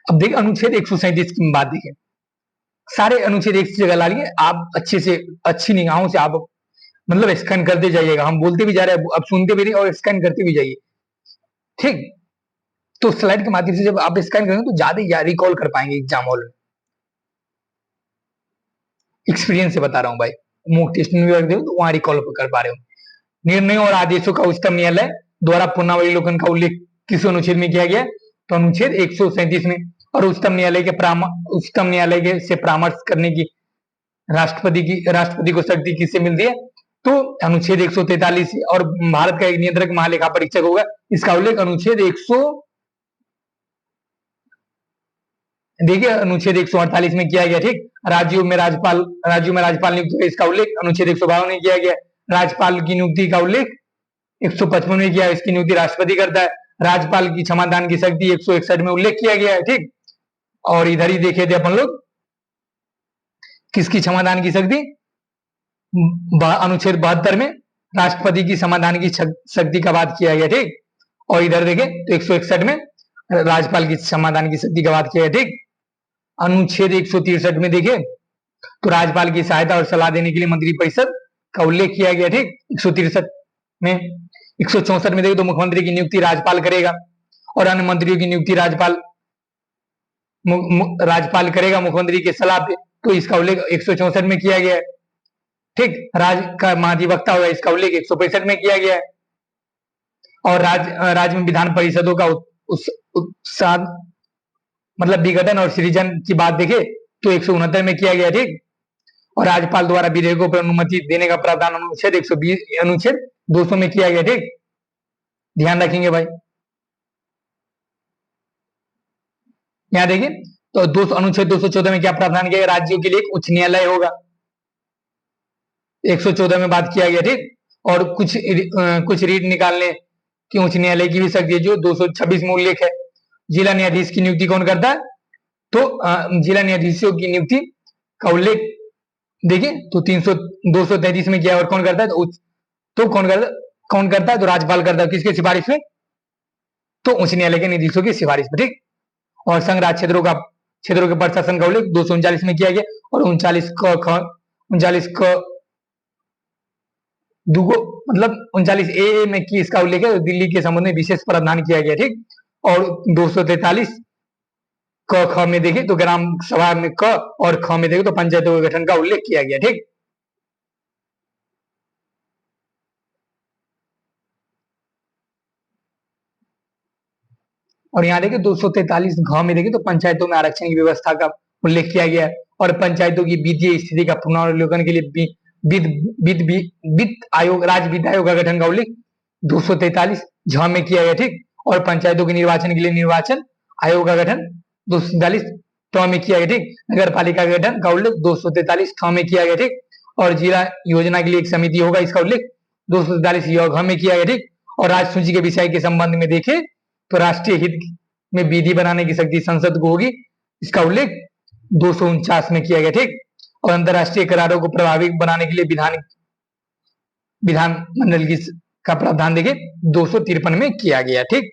अब देखिए अनुच्छेद 137 की बात देखिए, सारे अनुच्छेद एक जगह ला लिए, आप अच्छे से अच्छी निगाहों से आप मतलब स्कैन करते जाइएगा, हम बोलते भी जा रहे हैं, अब सुनते भी नहीं और स्कैन करते भी जाइए। ठीक, तो स्लाइड के माध्यम से जब आप स्कैन करेंगे तो ज्यादा रिकॉल कर पाएंगे एग्जाम हॉल में। एक्सपीरियंस से बता रहा हूं भाई, मॉक टेस्ट में भी तो वहां रिकॉल कर पा रहे हो। निर्णयों और आदेशों का उच्चतम न्यायालय द्वारा पुनरावलोकन का उल्लेख किस अनुच्छेद में किया गया? तो अनुच्छेद 137 में। और उच्चतम न्यायालय से परामर्श करने की राष्ट्रपति को शक्ति किससे मिलती है? तो अनुच्छेद 143। और भारत का एक नियंत्रक महालेखा परीक्षक होगा, इसका उल्लेख अनुच्छेद देखिए अनुच्छेद 148 में किया गया, ठीक। राज्यों में राज्यपाल नियुक्त हुए, इसका उल्लेख अनुच्छेद 152 में किया गया। राज्यपाल की नियुक्ति का उल्लेख 155 में किया है, इसकी नियुक्ति राष्ट्रपति करता है। राज्यपाल की क्षमादान की शक्ति 161 में उल्लेख किया गया है, ठीक। और इधर ही देखे थे अपन लोग किसकी क्षमादान की शक्ति, अनुच्छेद 72 में राष्ट्रपति की समाधान की शक्ति का बात किया गया, ठीक। और इधर देखें तो 161 में राज्यपाल की समाधान की शक्ति का बात किया गया, ठीक। अनुच्छेद 163 में देखें तो राज्यपाल की सहायता और सलाह देने के लिए मंत्रिपरिषद का उल्लेख किया गया, ठीक। 163 में 164 में देखें तो मुख्यमंत्री की नियुक्ति राज्यपाल करेगा और अन्य मंत्रियों की नियुक्ति राज्यपाल करेगा मुख्यमंत्री की सलाह पे, तो इसका उल्लेख 164 में किया गया है, ठीक। राज्य का महाधिवक्ता होगा, इसका उल्लेख 165 में किया गया है। और राज्य में विधान परिषदों का उत्साद मतलब विघटन और सृजन की बात देखे तो 169 में किया गया, ठीक। और राज्यपाल द्वारा विधेयकों पर अनुमति देने का प्रावधान अनुच्छेद 200 में किया गया, ठीक। ध्यान रखेंगे भाई। यहां देखिए तो अनुच्छेद 214 में क्या प्रावधान किया गया, राज्यों के लिए एक उच्च न्यायालय होगा, 114 में बात किया गया, ठीक। और कुछ रीट निकालने की उच्च न्यायालय की भी शक्ति है, जो 226 में उल्लेख है। जिला न्यायाधीश की नियुक्ति कौन करता है, तो जिला न्यायाधीशों की नियुक्ति का उल्लेख देखिए तो 233 में किया, और कौन करता है तो कौन करता है तो राज्यपाल करता है, किसके सिफारिश में, तो उच्च न्यायालय के न्यायाधीशों की सिफारिश में, ठीक। और संघ राज्य क्षेत्रों के प्रशासन का उल्लेख 239 में किया गया, और 39 मतलब 39A में की इसका उल्लेख है, दिल्ली के संबंध में विशेष प्रावधान किया गया, ठीक। और 243 ख में देखें तो ग्राम सभा में क और ख में देखें तो पंचायतों के गठन का उल्लेख किया गया, ठीक। और यहाँ देखिए 243 घ में देखिए तो पंचायतों में आरक्षण की व्यवस्था का उल्लेख किया गया है, और पंचायतों की वित्तीय स्थिति का पुनर्वलोकन के लिए वित्त आयोग, राज्य वित्त आयोग का गठन का उल्लेख 243 झ में किया गया, ठीक। और पंचायतों के निर्वाचन के लिए निर्वाचन आयोग का गठन 243 ट में किया गया, ठीक। नगर पालिका का गठन का उल्लेख 243 ठ में किया गया, ठीक। और जिला योजना के लिए एक समिति होगा, इसका उल्लेख 243 घ में किया गया, ठीक। और राज्य सूची के विषय के संबंध में देखे तो राष्ट्रीय हित में विधि बनाने की शक्ति संसद को होगी, इसका उल्लेख 249 में किया गया, ठीक। और अंतरराष्ट्रीय करारों को प्रभावी बनाने के लिए विधान मंडल की का प्रावधान देखे 253 में किया गया, ठीक।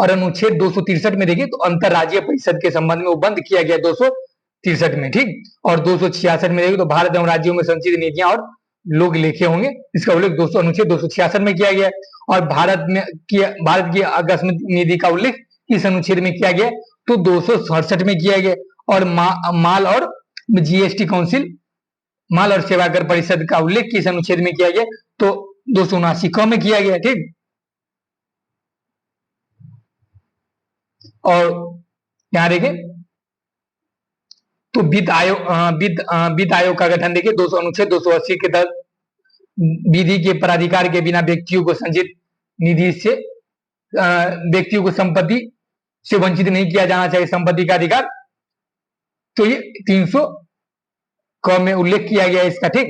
और अनुच्छेद 263 में देखे तो अंतरराज्यीय परिषद के संबंध में वो बंद किया गया 263 में, ठीक। और 266 में देखे तो भारत एवं राज्यों में संचित नीतियां और लोग लेखे होंगे, इसका उल्लेख अनुच्छेद 266 में किया गया। और भारत की आकस्मिक निधि का उल्लेख इस अनुच्छेद में किया गया तो 267 में किया गया। और माल और जीएसटी काउंसिल, माल और सेवा कर परिषद का उल्लेख किस अनुच्छेद में किया गया तो 279 क में किया गया, ठीक। और यहां देखें तो वित्त आयोग का गठन देखिए अनुच्छेद 280 के तहत विधि के प्राधिकार के बिना व्यक्तियों को संचित निधि से व्यक्तियों को संपत्ति से वंचित नहीं किया जाना चाहिए, संपत्ति का अधिकार, तो ये 300 क में उल्लेख किया गया है इसका, ठीक।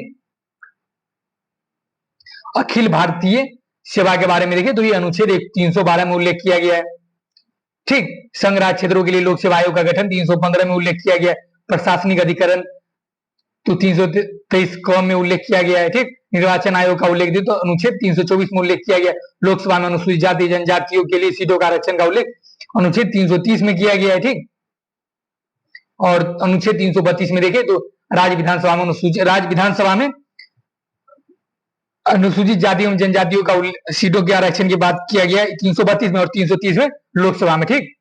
अखिल भारतीय सेवा के बारे में देखिए तो ये अनुच्छेद 312 में उल्लेख किया गया है, ठीक। संघ राज्य क्षेत्रों के लिए लोक सेवा आयोग का गठन 315 में उल्लेख किया गया है। प्रशासनिक अधिकरण तो 323 क में उल्लेख किया गया है, ठीक। निर्वाचन आयोग का उल्लेख दे तो अनुच्छेद 324 में उल्लेख किया गया। लोकसभा में अनुसूचित जाति जनजातियों के लिए सीटों का आरक्षण का उल्लेख अनुच्छेद 330 में किया गया है, ठीक। और अनुच्छेद 332 में देखें तो राज्य विधानसभा में अनुसूचित जाति एवं जनजातियों का सीटों के आरक्षण की बात किया गया है 332 में, और 330 में लोकसभा में, ठीक।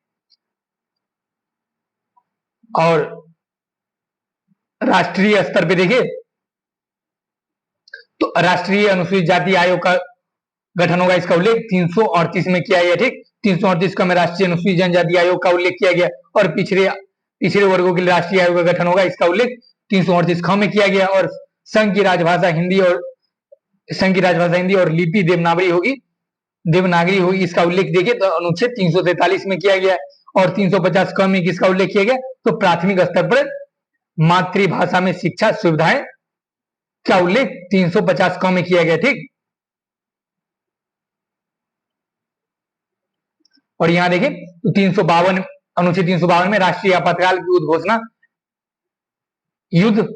और राष्ट्रीय स्तर पे देखें तो राष्ट्रीय अनुसूचित जाति आयोग का गठन होगा, इसका उल्लेख 338 में किया गया, ठीक। 338 का में राष्ट्रीय अनुसूचित जनजाति आयोग का उल्लेख किया गया। और पिछड़े वर्गों के लिए राष्ट्रीय आयोग का गठन होगा, इसका उल्लेख 338 ख में किया गया। और संघ की राजभाषा हिंदी और लिपि देवनागरी होगी, इसका उल्लेख देखिए तो अनुच्छेद 343 में किया गया। और 350 क में किसका उल्लेख किया गया? तो प्राथमिक स्तर पर मातृभाषा में शिक्षा सुविधाएं क्या उल्लेख 350 क में किया गया। ठीक, और यहां देखिए तो 352 अनुच्छेद 352 में राष्ट्रीय आपातकाल की उद्घोषणा युद्ध,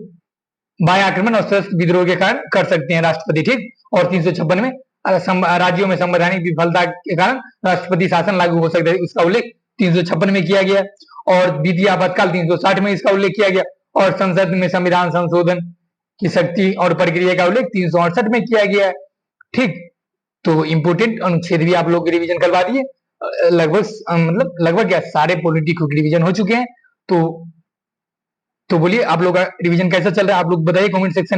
बाह्य आक्रमण और सशस्त्र विद्रोह के कारण कर सकते हैं राष्ट्रपति। ठीक, और 356 में राज्यों में संवैधानिक विफलता के कारण राष्ट्रपति शासन लागू हो सकता है, इसका उल्लेख 356 में किया गया। और द्वितीय आपातकाल 360 में इसका उल्लेख किया गया। और संसद में संविधान संशोधन की शक्ति और प्रक्रिया का उल्लेख 368 में किया गया है। ठीक, तो इंपोर्टेंट अनुच्छेद भी आप लोग रिवीजन करवा दिए, लगभग लगभग क्या सारे पॉलिटी को रिवीजन हो चुके हैं। तो बोलिए आप लोग का रिवीजन कैसा चल रहा है, आप लोग बताइए कमेंट सेक्शन में।